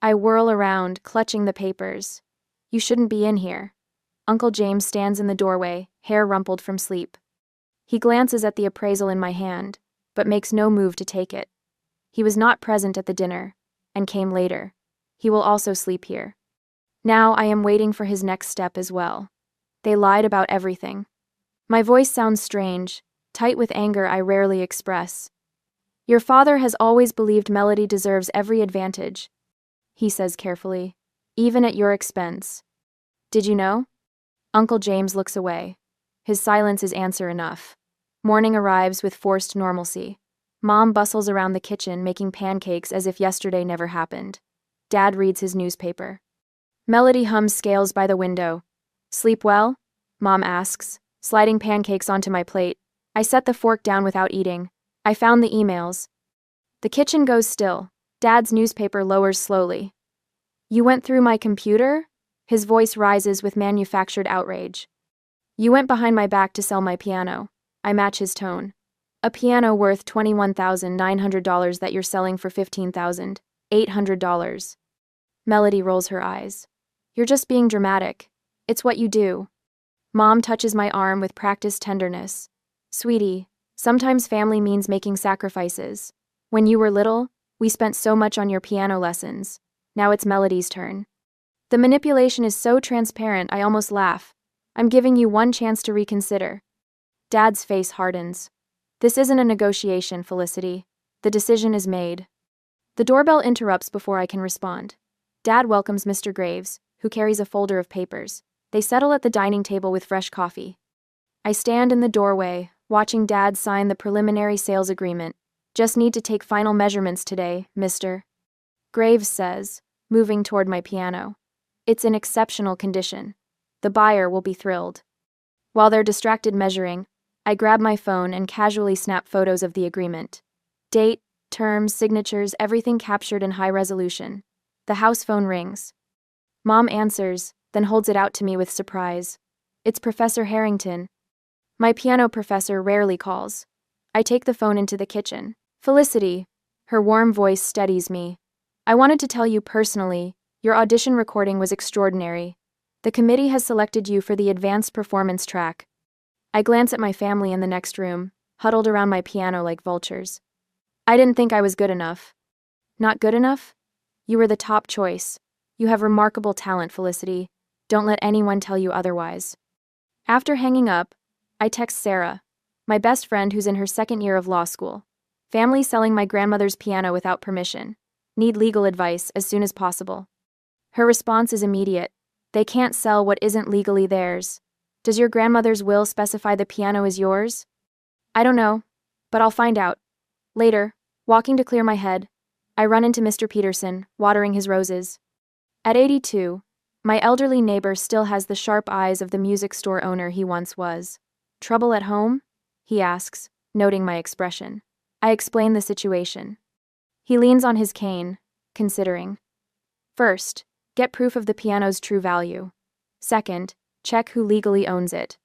A: I whirl around, clutching the papers. You shouldn't be in here. Uncle James stands in the doorway, hair rumpled from sleep. He glances at the appraisal in my hand, but makes no move to take it. He was not present at the dinner, and came later. He will also sleep here. Now I am waiting for his next step as well. They lied about everything. My voice sounds strange, tight with anger I rarely express. Your father has always believed Melody deserves every advantage, he says carefully, even at your expense. Did you know? Uncle James looks away. His silence is answer enough. Morning arrives with forced normalcy. Mom bustles around the kitchen making pancakes as if yesterday never happened. Dad reads his newspaper. Melody hums scales by the window. Sleep well? Mom asks, sliding pancakes onto my plate. I set the fork down without eating. I found the emails. The kitchen goes still. Dad's newspaper lowers slowly. You went through my computer? His voice rises with manufactured outrage. You went behind my back to sell my piano. I match his tone. A piano worth $21,900 that you're selling for $15,800. Melody rolls her eyes. You're just being dramatic. It's what you do. Mom touches my arm with practiced tenderness. Sweetie, sometimes family means making sacrifices. When you were little, we spent so much on your piano lessons. Now it's Melody's turn. The manipulation is so transparent I almost laugh. I'm giving you one chance to reconsider. Dad's face hardens. This isn't a negotiation, Felicity. The decision is made. The doorbell interrupts before I can respond. Dad welcomes Mr. Graves, who carries a folder of papers. They settle at the dining table with fresh coffee. I stand in the doorway, watching Dad sign the preliminary sales agreement. Just need to take final measurements today, Mr. Graves says, moving toward my piano. It's in exceptional condition. The buyer will be thrilled. While they're distracted measuring, I grab my phone and casually snap photos of the agreement. Date, terms, signatures, everything captured in high resolution. The house phone rings. Mom answers, then holds it out to me with surprise. It's Professor Harrington. My piano professor rarely calls. I take the phone into the kitchen. Felicity. Her warm voice steadies me. I wanted to tell you personally, your audition recording was extraordinary. The committee has selected you for the advanced performance track. I glance at my family in the next room, huddled around my piano like vultures. I didn't think I was good enough. Not good enough? You were the top choice. You have remarkable talent, Felicity. Don't let anyone tell you otherwise. After hanging up, I text Sarah, my best friend who's in her second year of law school. Family selling my grandmother's piano without permission. Need legal advice as soon as possible. Her response is immediate. They can't sell what isn't legally theirs. Does your grandmother's will specify the piano is yours? I don't know, but I'll find out. Later, walking to clear my head, I run into Mr. Peterson, watering his roses. At 82, my elderly neighbor still has the sharp eyes of the music store owner he once was. Trouble at home? He asks, noting my expression. I explain the situation. He leans on his cane, considering. First, get proof of the piano's true value. Second, check who legally owns it.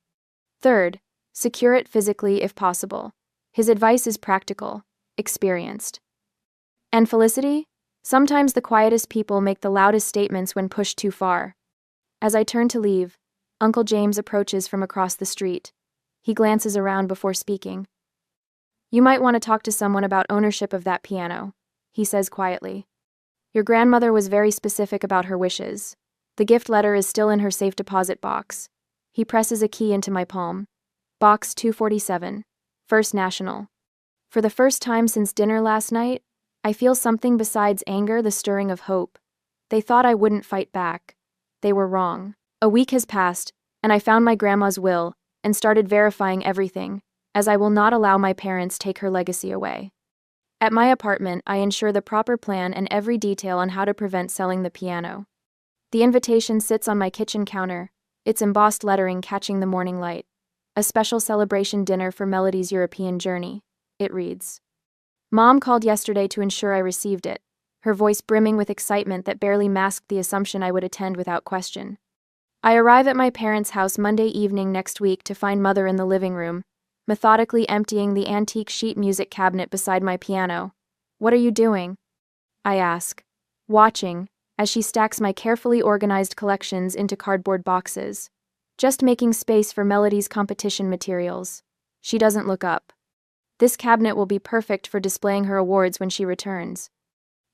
A: Third, secure it physically if possible. His advice is practical, experienced. And Felicity? Sometimes the quietest people make the loudest statements when pushed too far. As I turn to leave, Uncle James approaches from across the street. He glances around before speaking. You might want to talk to someone about ownership of that piano, he says quietly. Your grandmother was very specific about her wishes. The gift letter is still in her safe deposit box. He presses a key into my palm. Box 247, First National. For the first time since dinner last night, I feel something besides anger, the stirring of hope. They thought I wouldn't fight back. They were wrong. A week has passed, and I found my grandma's will and started verifying everything, as I will not allow my parents take her legacy away. At my apartment, I ensure the proper plan and every detail on how to prevent selling the piano. The invitation sits on my kitchen counter, its embossed lettering catching the morning light. A special celebration dinner for Melody's European journey, it reads. Mom called yesterday to ensure I received it, her voice brimming with excitement that barely masked the assumption I would attend without question. I arrive at my parents' house Monday evening next week to find Mother in the living room, methodically emptying the antique sheet music cabinet beside my piano. What are you doing? I ask, watching, as she stacks my carefully organized collections into cardboard boxes. Just making space for Melody's competition materials. She doesn't look up. This cabinet will be perfect for displaying her awards when she returns.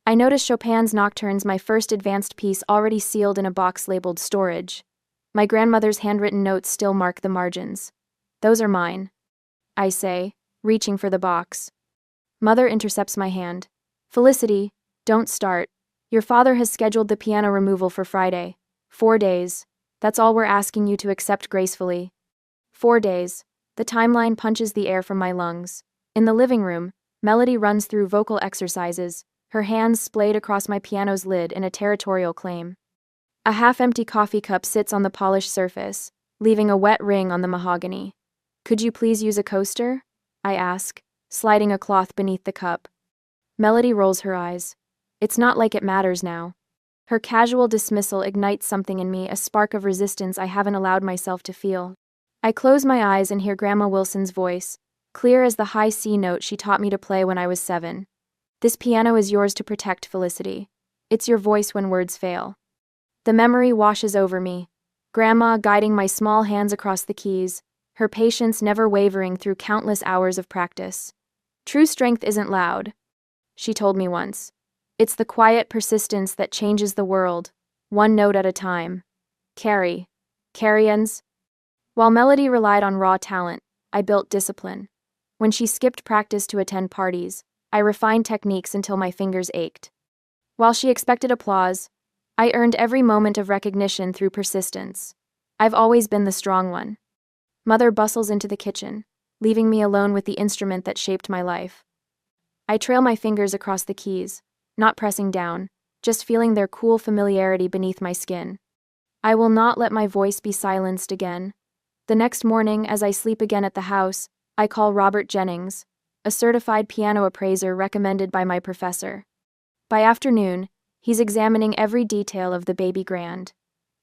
A: I notice Chopin's Nocturnes, my first advanced piece, already sealed in a box labeled storage. My grandmother's handwritten notes still mark the margins. Those are mine, I say, reaching for the box. Mother intercepts my hand. Felicity, don't start. Your father has scheduled the piano removal for Friday. 4 days. That's all we're asking you to accept gracefully. 4 days. The timeline punches the air from my lungs. In the living room, Melody runs through vocal exercises, her hands splayed across my piano's lid in a territorial claim. A half-empty coffee cup sits on the polished surface, leaving a wet ring on the mahogany. Could you please use a coaster? I ask, sliding a cloth beneath the cup. Melody rolls her eyes. It's not like it matters now. Her casual dismissal ignites something in me, a spark of resistance I haven't allowed myself to feel. I close my eyes and hear Grandma Wilson's voice, clear as the high C note she taught me to play when I was 7. This piano is yours to protect, Felicity. It's your voice when words fail. The memory washes over me. Grandma guiding my small hands across the keys, her patience never wavering through countless hours of practice. True strength isn't loud, she told me once. It's the quiet persistence that changes the world, one note at a time. Carry-ons. While Melody relied on raw talent, I built discipline. When she skipped practice to attend parties, I refined techniques until my fingers ached. While she expected applause, I earned every moment of recognition through persistence. I've always been the strong one. Mother bustles into the kitchen, leaving me alone with the instrument that shaped my life. I trail my fingers across the keys, not pressing down, just feeling their cool familiarity beneath my skin. I will not let my voice be silenced again. The next morning, as I sleep again at the house, I call Robert Jennings, a certified piano appraiser recommended by my professor. By afternoon, he's examining every detail of the baby grand.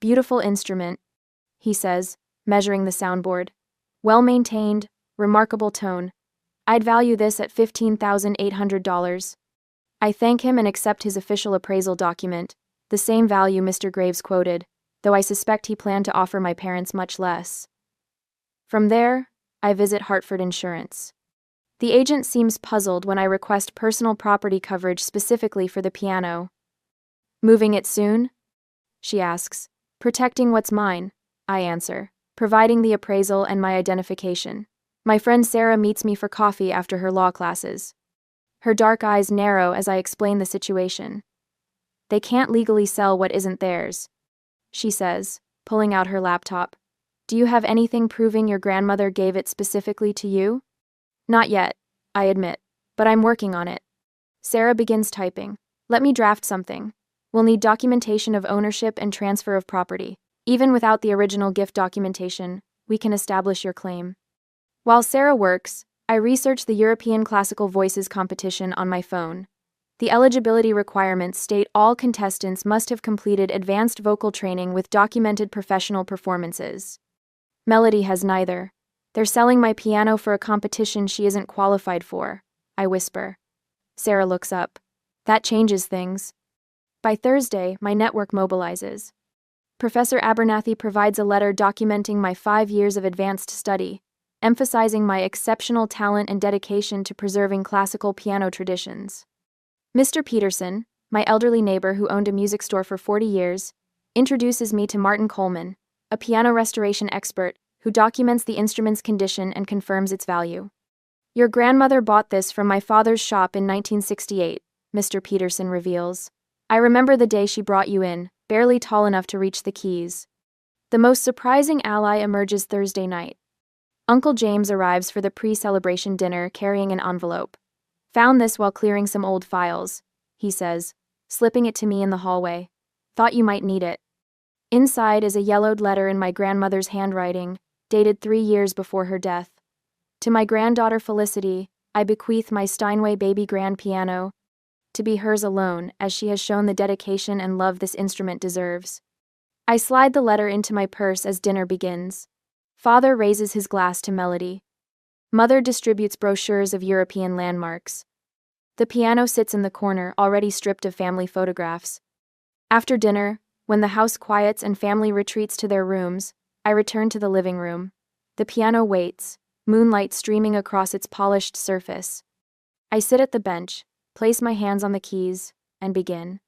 A: Beautiful instrument, he says, measuring the soundboard. Well-maintained, remarkable tone. I'd value this at $15,800. I thank him and accept his official appraisal document, the same value Mr. Graves quoted, though I suspect he planned to offer my parents much less. From there, I visit Hartford Insurance. The agent seems puzzled when I request personal property coverage specifically for the piano. Moving it soon? She asks. Protecting what's mine, I answer, providing the appraisal and my identification. My friend Sarah meets me for coffee after her law classes. Her dark eyes narrow as I explain the situation. They can't legally sell what isn't theirs, she says, pulling out her laptop. Do you have anything proving your grandmother gave it specifically to you? Not yet, I admit, but I'm working on it. Sarah begins typing. Let me draft something. We'll need documentation of ownership and transfer of property. Even without the original gift documentation, we can establish your claim. While Sarah works, I research the European Classical Voices competition on my phone. The eligibility requirements state all contestants must have completed advanced vocal training with documented professional performances. Melody has neither. They're selling my piano for a competition she isn't qualified for, I whisper. Sarah looks up. That changes things. By Thursday, my network mobilizes. Professor Abernathy provides a letter documenting my 5 years of advanced study, emphasizing my exceptional talent and dedication to preserving classical piano traditions. Mr. Peterson, my elderly neighbor who owned a music store for 40 years, introduces me to Martin Coleman, a piano restoration expert who documents the instrument's condition and confirms its value. Your grandmother bought this from my father's shop in 1968, Mr. Peterson reveals. I remember the day she brought you in, barely tall enough to reach the keys. The most surprising ally emerges Thursday night. Uncle James arrives for the pre-celebration dinner carrying an envelope. Found this while clearing some old files, he says, slipping it to me in the hallway. Thought you might need it. Inside is a yellowed letter in my grandmother's handwriting, dated 3 years before her death. To my granddaughter Felicity, I bequeath my Steinway baby grand piano, to be hers alone, as she has shown the dedication and love this instrument deserves. I slide the letter into my purse as dinner begins. Father raises his glass to Melody. Mother distributes brochures of European landmarks. The piano sits in the corner, already stripped of family photographs. After dinner, when the house quiets and family retreats to their rooms, I return to the living room. The piano waits, moonlight streaming across its polished surface. I sit at the bench, place my hands on the keys, and begin.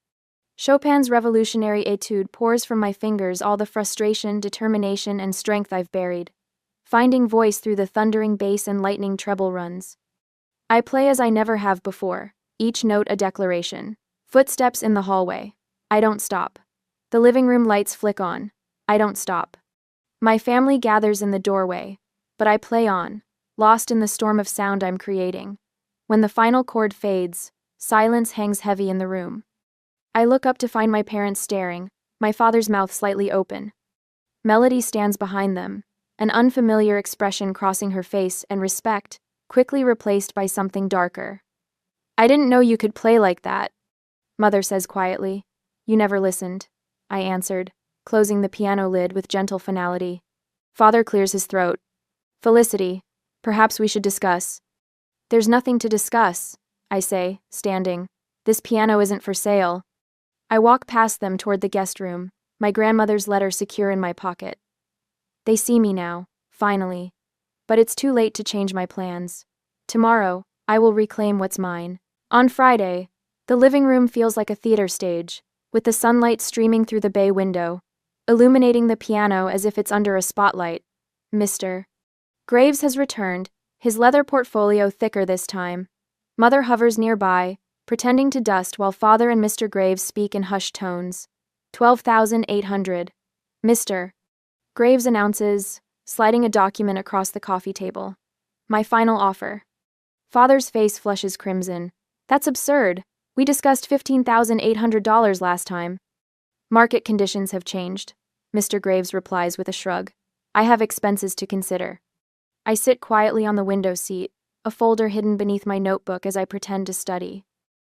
A: Chopin's revolutionary etude pours from my fingers all the frustration, determination, and strength I've buried, finding voice through the thundering bass and lightning treble runs. I play as I never have before, each note a declaration. Footsteps in the hallway. I don't stop. The living room lights flick on. I don't stop. My family gathers in the doorway, but I play on, lost in the storm of sound I'm creating. When the final chord fades, silence hangs heavy in the room. I look up to find my parents staring, my father's mouth slightly open. Melody stands behind them, an unfamiliar expression crossing her face, and respect, quickly replaced by something darker. I didn't know you could play like that, Mother says quietly. You never listened, I answered, closing the piano lid with gentle finality. Father clears his throat. Felicity, perhaps we should discuss. There's nothing to discuss, I say, standing. This piano isn't for sale. I walk past them toward the guest room, my grandmother's letter secure in my pocket. They see me now, finally. But it's too late to change my plans. Tomorrow, I will reclaim what's mine. On Friday, the living room feels like a theater stage, with the sunlight streaming through the bay window, illuminating the piano as if it's under a spotlight. Mr. Graves has returned, his leather portfolio thicker this time. Mother hovers nearby, pretending to dust while Father and Mr. Graves speak in hushed tones. 12,800. Mr. Graves announces, sliding a document across the coffee table. My final offer. Father's face flushes crimson. That's absurd. We discussed $15,800 last time. Market conditions have changed, Mr. Graves replies with a shrug. I have expenses to consider. I sit quietly on the window seat, a folder hidden beneath my notebook as I pretend to study.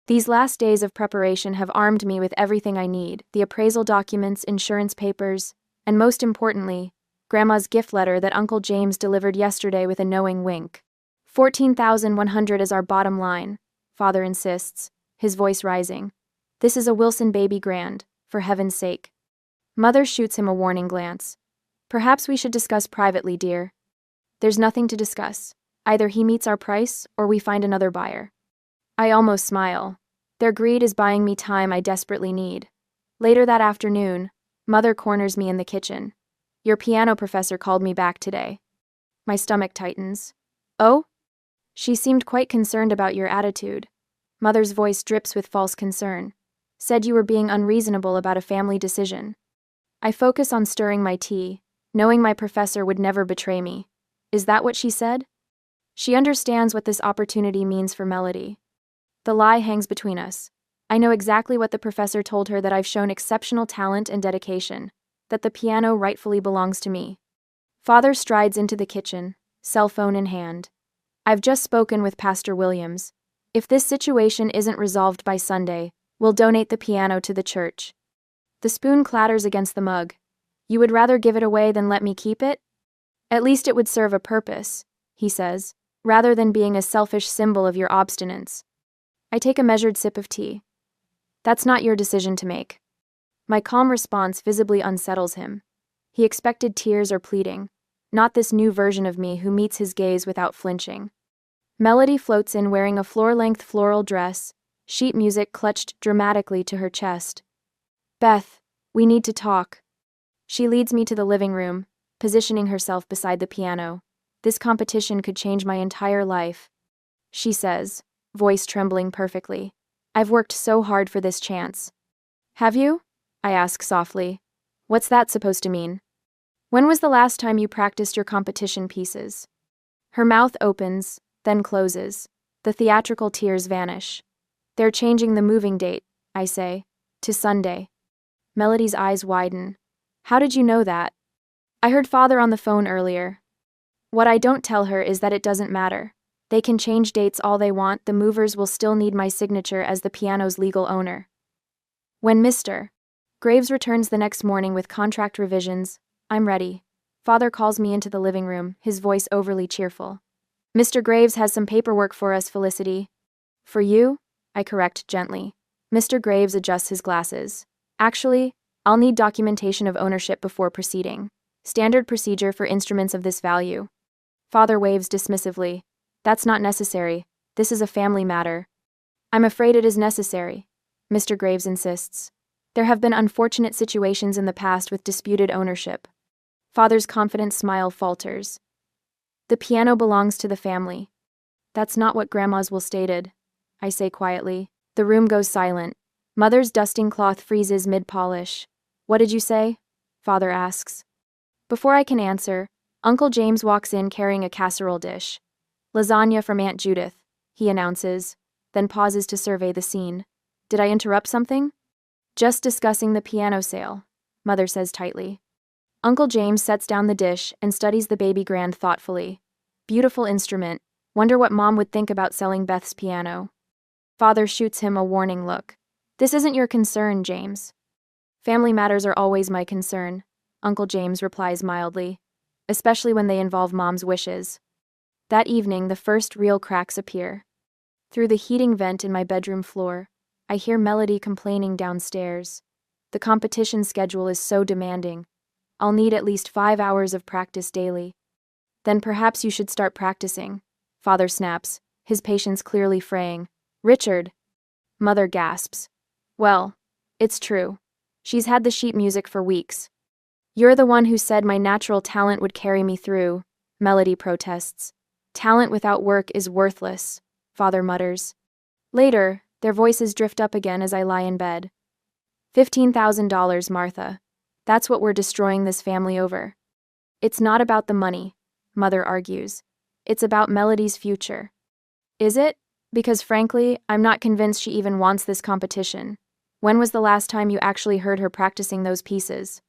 A: These last days of preparation have armed me with everything I need, the appraisal documents, insurance papers, and most importantly, Grandma's gift letter that Uncle James delivered yesterday with a knowing wink. 14,100 is our bottom line, Father insists, his voice rising. This is a Wilson baby grand, for heaven's sake. Mother shoots him a warning glance. Perhaps we should discuss privately, dear. There's nothing to discuss. Either he meets our price, or we find another buyer. I almost smile. Their greed is buying me time I desperately need. Later that afternoon, Mother corners me in the kitchen. Your piano professor called me back today. My stomach tightens. Oh? She seemed quite concerned about your attitude. Mother's voice drips with false concern. Said you were being unreasonable about a family decision. I focus on stirring my tea, knowing my professor would never betray me. Is that what she said? She understands what this opportunity means for Melody. The lie hangs between us. I know exactly what the professor told her, that I've shown exceptional talent and dedication, that the piano rightfully belongs to me. Father strides into the kitchen, cell phone in hand. I've just spoken with Pastor Williams. If this situation isn't resolved by Sunday, we'll donate the piano to the church. The spoon clatters against the mug. You would rather give it away than let me keep it? At least it would serve a purpose, he says, rather than being a selfish symbol of your obstinance. I take a measured sip of tea. That's not your decision to make. My calm response visibly unsettles him. He expected tears or pleading, not this new version of me who meets his gaze without flinching. Melody floats in wearing a floor-length floral dress, sheet music clutched dramatically to her chest. Beth, we need to talk. She leads me to the living room, positioning herself beside the piano. This competition could change my entire life. She says, voice trembling perfectly. I've worked so hard for this chance. Have you? I ask softly. What's that supposed to mean? When was the last time you practiced your competition pieces? Her mouth opens, then closes. The theatrical tears vanish. They're changing the moving date, I say, to Sunday. Melody's eyes widen. How did you know that? I heard Father on the phone earlier. What I don't tell her is that it doesn't matter. They can change dates all they want, the movers will still need my signature as the piano's legal owner. When Mr. Graves returns the next morning with contract revisions, I'm ready. Father calls me into the living room, his voice overly cheerful. Mr. Graves has some paperwork for us, Felicity. For you? I correct gently. Mr. Graves adjusts his glasses. Actually, I'll need documentation of ownership before proceeding. Standard procedure for instruments of this value. Father waves dismissively. That's not necessary. This is a family matter. I'm afraid it is necessary, Mr. Graves insists. There have been unfortunate situations in the past with disputed ownership. Father's confident smile falters. The piano belongs to the family. That's not what Grandma's will stated, I say quietly. The room goes silent. Mother's dusting cloth freezes mid-polish. What did you say? Father asks. Before I can answer, Uncle James walks in carrying a casserole dish. Lasagna from Aunt Judith, he announces, then pauses to survey the scene. Did I interrupt something? Just discussing the piano sale, Mother says tightly. Uncle James sets down the dish and studies the baby grand thoughtfully. Beautiful instrument. Wonder what Mom would think about selling Beth's piano. Father shoots him a warning look. This isn't your concern, James. Family matters are always my concern, Uncle James replies mildly, especially when they involve Mom's wishes. That evening, the first real cracks appear. Through the heating vent in my bedroom floor, I hear Melody complaining downstairs. The competition schedule is so demanding. I'll need at least 5 hours of practice daily. Then perhaps you should start practicing, Father snaps, his patience clearly fraying. Richard! Mother gasps. Well, it's true. She's had the sheet music for weeks. You're the one who said my natural talent would carry me through, Melody protests. Talent without work is worthless, Father mutters. Later, their voices drift up again as I lie in bed. $15,000, Martha. That's what we're destroying this family over. It's not about the money, Mother argues. It's about Melody's future. Is it? Because frankly, I'm not convinced she even wants this competition. When was the last time you actually heard her practicing those pieces?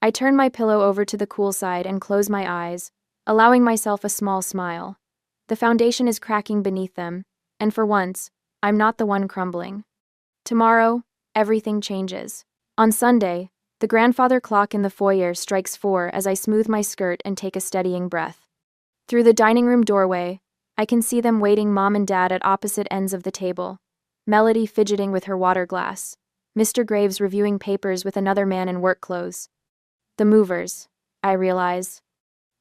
A: I turn my pillow over to the cool side and close my eyes, allowing myself a small smile. The foundation is cracking beneath them, and for once, I'm not the one crumbling. Tomorrow, everything changes. On Sunday, the grandfather clock in the foyer strikes 4 as I smooth my skirt and take a steadying breath. Through the dining room doorway, I can see them waiting, Mom and Dad at opposite ends of the table. Melody fidgeting with her water glass. Mr. Graves reviewing papers with another man in work clothes. The movers, I realize.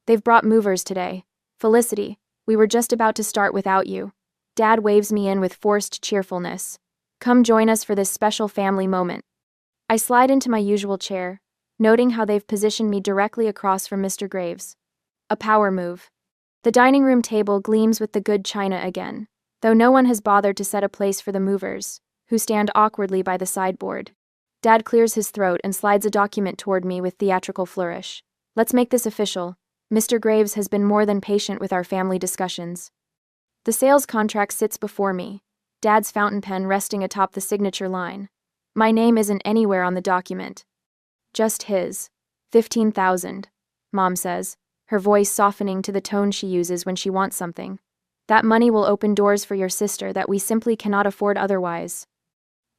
A: They've brought movers today. Felicity, we were just about to start without you. Dad waves me in with forced cheerfulness. Come join us for this special family moment. I slide into my usual chair, noting how they've positioned me directly across from Mr. Graves. A power move. The dining room table gleams with the good china again, though no one has bothered to set a place for the movers, who stand awkwardly by the sideboard. Dad clears his throat and slides a document toward me with theatrical flourish. Let's make this official. Mr. Graves has been more than patient with our family discussions. The sales contract sits before me, Dad's fountain pen resting atop the signature line. My name isn't anywhere on the document. Just his. 15,000, Mom says, her voice softening to the tone she uses when she wants something. That money will open doors for your sister that we simply cannot afford otherwise.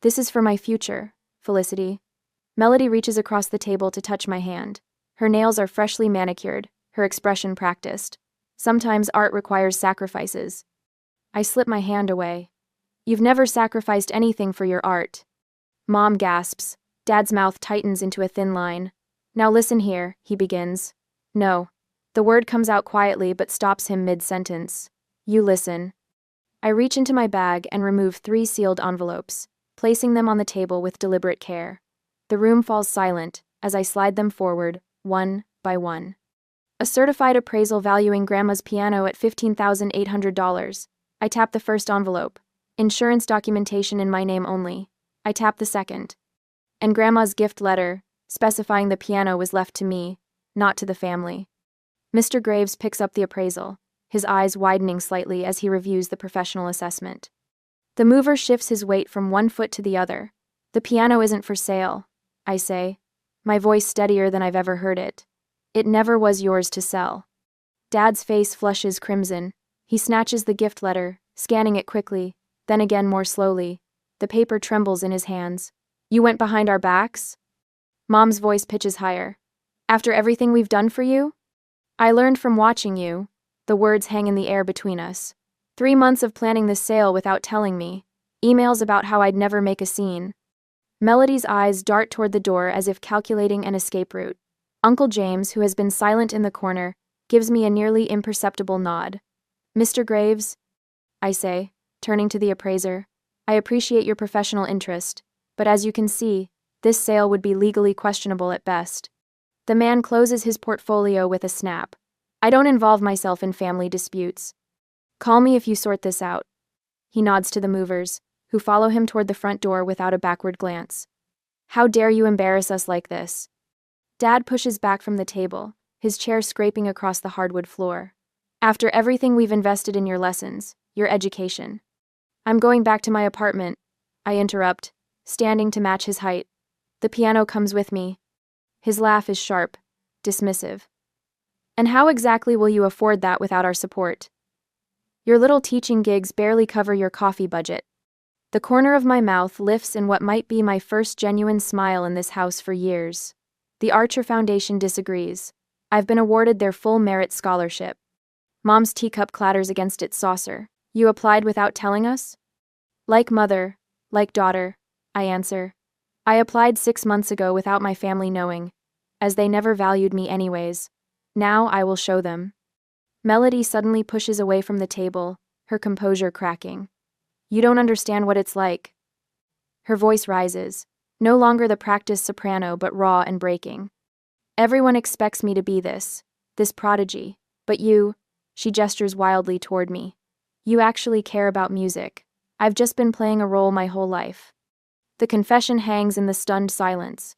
A: This is for my future, Felicity. Melody reaches across the table to touch my hand. Her nails are freshly manicured, her expression practiced. Sometimes art requires sacrifices. I slip my hand away. You've never sacrificed anything for your art. Mom gasps. Dad's mouth tightens into a thin line. Now listen here, he begins. No. The word comes out quietly but stops him mid-sentence. You listen. I reach into my bag and remove 3 sealed envelopes, placing them on the table with deliberate care. The room falls silent as I slide them forward, one by one. A certified appraisal valuing Grandma's piano at $15,800. I tap the first envelope. Insurance documentation in my name only. I tap the second. And Grandma's gift letter, specifying the piano was left to me, not to the family. Mr. Graves picks up the appraisal. his eyes widening slightly as he reviews the professional assessment. The mover shifts his weight from one foot to the other. The piano isn't for sale, I say, my voice steadier than I've ever heard it. It never was yours to sell. Dad's face flushes crimson. He snatches the gift letter, scanning it quickly, then again more slowly. The paper trembles in his hands. You went behind our backs? Mom's voice pitches higher. After everything we've done for you? I learned from watching you. The words hang in the air between us. 3 months of planning this sale without telling me. Emails about how I'd never make a scene. Melody's eyes dart toward the door as if calculating an escape route. Uncle James, who has been silent in the corner, gives me a nearly imperceptible nod. Mr. Graves, I say, turning to the appraiser, I appreciate your professional interest, but as you can see, this sale would be legally questionable at best. The man closes his portfolio with a snap. I don't involve myself in family disputes. Call me if you sort this out. He nods to the movers, who follow him toward the front door without a backward glance. How dare you embarrass us like this? Dad pushes back from the table, his chair scraping across the hardwood floor. After everything we've invested in your lessons, your education. I'm going back to my apartment, I interrupt, standing to match his height. The piano comes with me. His laugh is sharp, dismissive. And how exactly will you afford that without our support? Your little teaching gigs barely cover your coffee budget. The corner of my mouth lifts in what might be my first genuine smile in this house for years. The Archer Foundation disagrees. I've been awarded their full merit scholarship. Mom's teacup clatters against its saucer. You applied without telling us? Like mother, like daughter, I answer. I applied 6 months ago without my family knowing, as they never valued me anyways. Now I will show them. Melody suddenly pushes away from the table, her composure cracking. You don't understand what it's like. Her voice rises, no longer the practiced soprano but raw and breaking. Everyone expects me to be this prodigy, but you, she gestures wildly toward me. You actually care about music. I've just been playing a role my whole life. The confession hangs in the stunned silence.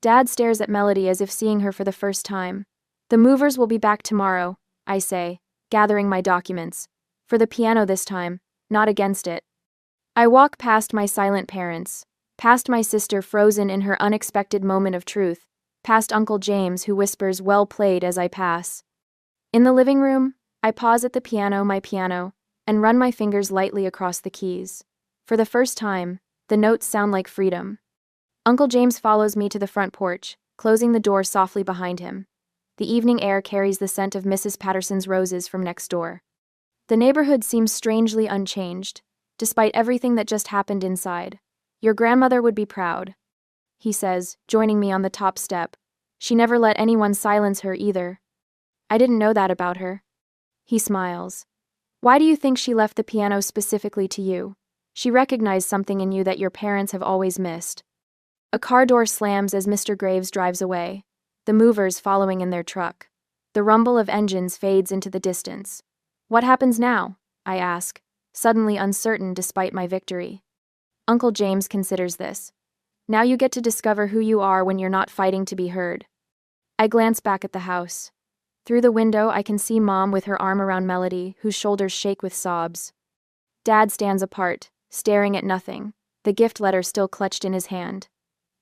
A: Dad stares at Melody as if seeing her for the first time. The movers will be back tomorrow, I say, gathering my documents. For the piano this time, not against it. I walk past my silent parents, past my sister frozen in her unexpected moment of truth, past Uncle James who whispers well played as I pass. In the living room, I pause at the piano, my piano, and run my fingers lightly across the keys. For the first time, the notes sound like freedom. Uncle James follows me to the front porch, closing the door softly behind him. The evening air carries the scent of Mrs. Patterson's roses from next door. The neighborhood seems strangely unchanged, despite everything that just happened inside. Your grandmother would be proud, he says, joining me on the top step. She never let anyone silence her either. I didn't know that about her. He smiles. Why do you think she left the piano specifically to you? She recognized something in you that your parents have always missed. A car door slams as Mr. Graves drives away, the movers following in their truck. The rumble of engines fades into the distance. What happens now? I ask, suddenly uncertain despite my victory. Uncle James considers this. Now you get to discover who you are when you're not fighting to be heard. I glance back at the house. Through the window, I can see Mom with her arm around Melody, whose shoulders shake with sobs. Dad stands apart, staring at nothing, the gift letter still clutched in his hand.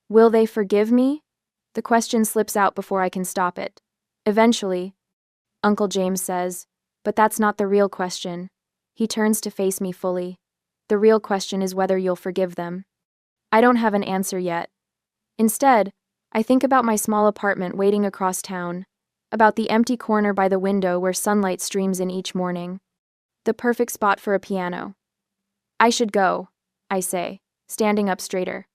A: Will they forgive me? The question slips out before I can stop it. Eventually, Uncle James says, but that's not the real question. He turns to face me fully. The real question is whether you'll forgive them. I don't have an answer yet. Instead, I think about my small apartment waiting across town, about the empty corner by the window where sunlight streams in each morning. The perfect spot for a piano. I should go, I say, standing up straighter.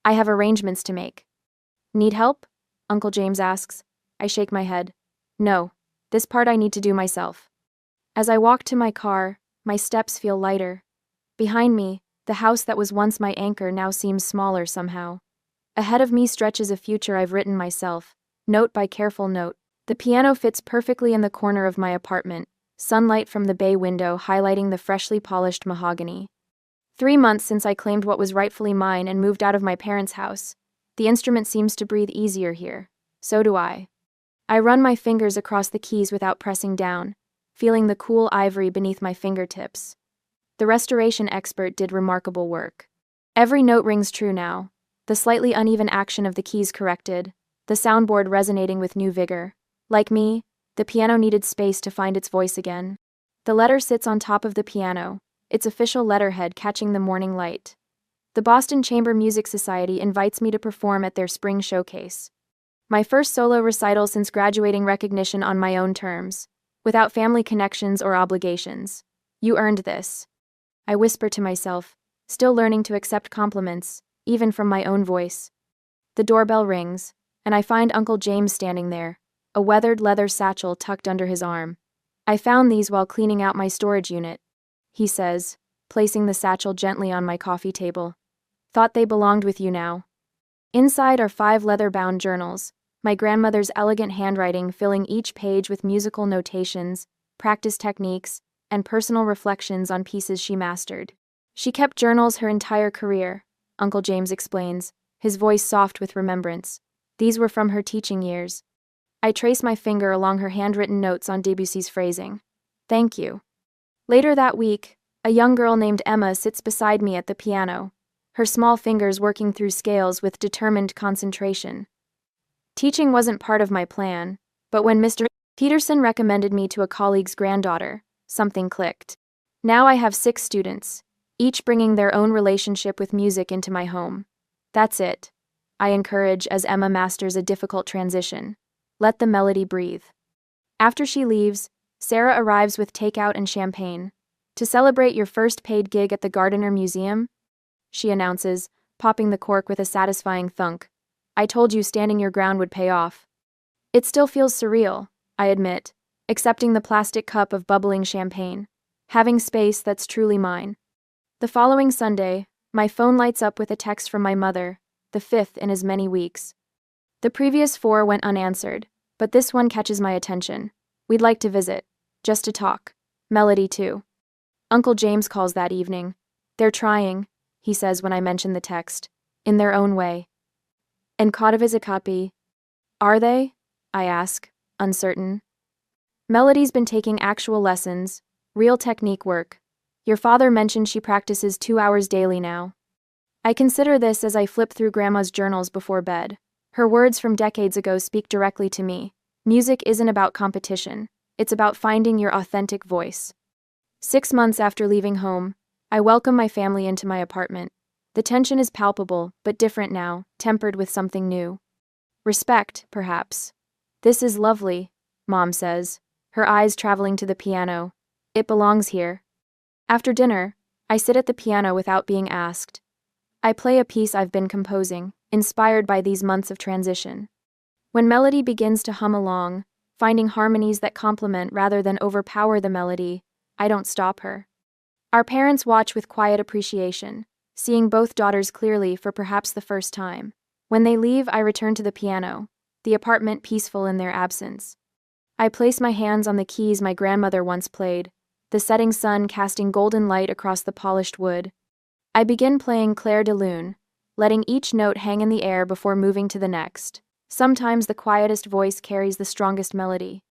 A: I have arrangements to make. Need help? Uncle James asks. I shake my head. No, this part I need to do myself. As I walk to my car, my steps feel lighter. Behind me, the house that was once my anchor now seems smaller somehow. Ahead of me stretches a future I've written myself, note by careful note. The piano fits perfectly in the corner of my apartment, sunlight from the bay window highlighting the freshly polished mahogany. 3 months since I claimed what was rightfully mine and moved out of my parents' house. The instrument seems to breathe easier here. So do I. I run my fingers across the keys without pressing down, feeling the cool ivory beneath my fingertips. The restoration expert did remarkable work. Every note rings true now, the slightly uneven action of the keys corrected, the soundboard resonating with new vigor. Like me, the piano needed space to find its voice again. The letter sits on top of the piano, its official letterhead catching the morning light. The Boston Chamber Music Society invites me to perform at their spring showcase. My first solo recital since graduating, recognition on my own terms, without family connections or obligations. You earned this. I whisper to myself, still learning to accept compliments, even from my own voice. The doorbell rings, and I find Uncle James standing there, a weathered leather satchel tucked under his arm. I found these while cleaning out my storage unit, he says, placing the satchel gently on my coffee table. Thought they belonged with you now. Inside are 5 leather-bound journals, my grandmother's elegant handwriting filling each page with musical notations, practice techniques, and personal reflections on pieces she mastered. She kept journals her entire career, Uncle James explains, his voice soft with remembrance. These were from her teaching years. I trace my finger along her handwritten notes on Debussy's phrasing. Thank you. Later that week, a young girl named Emma sits beside me at the piano, her small fingers working through scales with determined concentration. Teaching wasn't part of my plan, but when Mr. Peterson recommended me to a colleague's granddaughter, something clicked. Now I have 6 students, each bringing their own relationship with music into my home. That's it, I encourage as Emma masters a difficult transition. Let the melody breathe. After she leaves, Sarah arrives with takeout and champagne. To celebrate your first paid gig at the Gardner Museum? She announces, popping the cork with a satisfying thunk. I told you standing your ground would pay off. It still feels surreal, I admit, accepting the plastic cup of bubbling champagne, having space that's truly mine. The following Sunday, my phone lights up with a text from my mother, the 5th in as many weeks. The previous 4 went unanswered, but this one catches my attention. We'd like to visit, just to talk. Melody too. Uncle James calls that evening. They're trying, he says when I mention the text, in their own way. And Kodavizakapi. Are they? I ask, uncertain. Melody's been taking actual lessons, real technique work. Your father mentioned she practices 2 hours daily now. I consider this as I flip through Grandma's journals before bed. Her words from decades ago speak directly to me. Music isn't about competition. It's about finding your authentic voice. 6 months after leaving home, I welcome my family into my apartment. The tension is palpable, but different now, tempered with something new. Respect, perhaps. This is lovely, Mom says, her eyes traveling to the piano. It belongs here. After dinner, I sit at the piano without being asked. I play a piece I've been composing, inspired by these months of transition. When melody begins to hum along, finding harmonies that complement rather than overpower the melody, I don't stop her. Our parents watch with quiet appreciation, seeing both daughters clearly for perhaps the first time. When they leave, I return to the piano, the apartment peaceful in their absence. I place my hands on the keys my grandmother once played, the setting sun casting golden light across the polished wood. I begin playing Clair de Lune, letting each note hang in the air before moving to the next. Sometimes the quietest voice carries the strongest melody.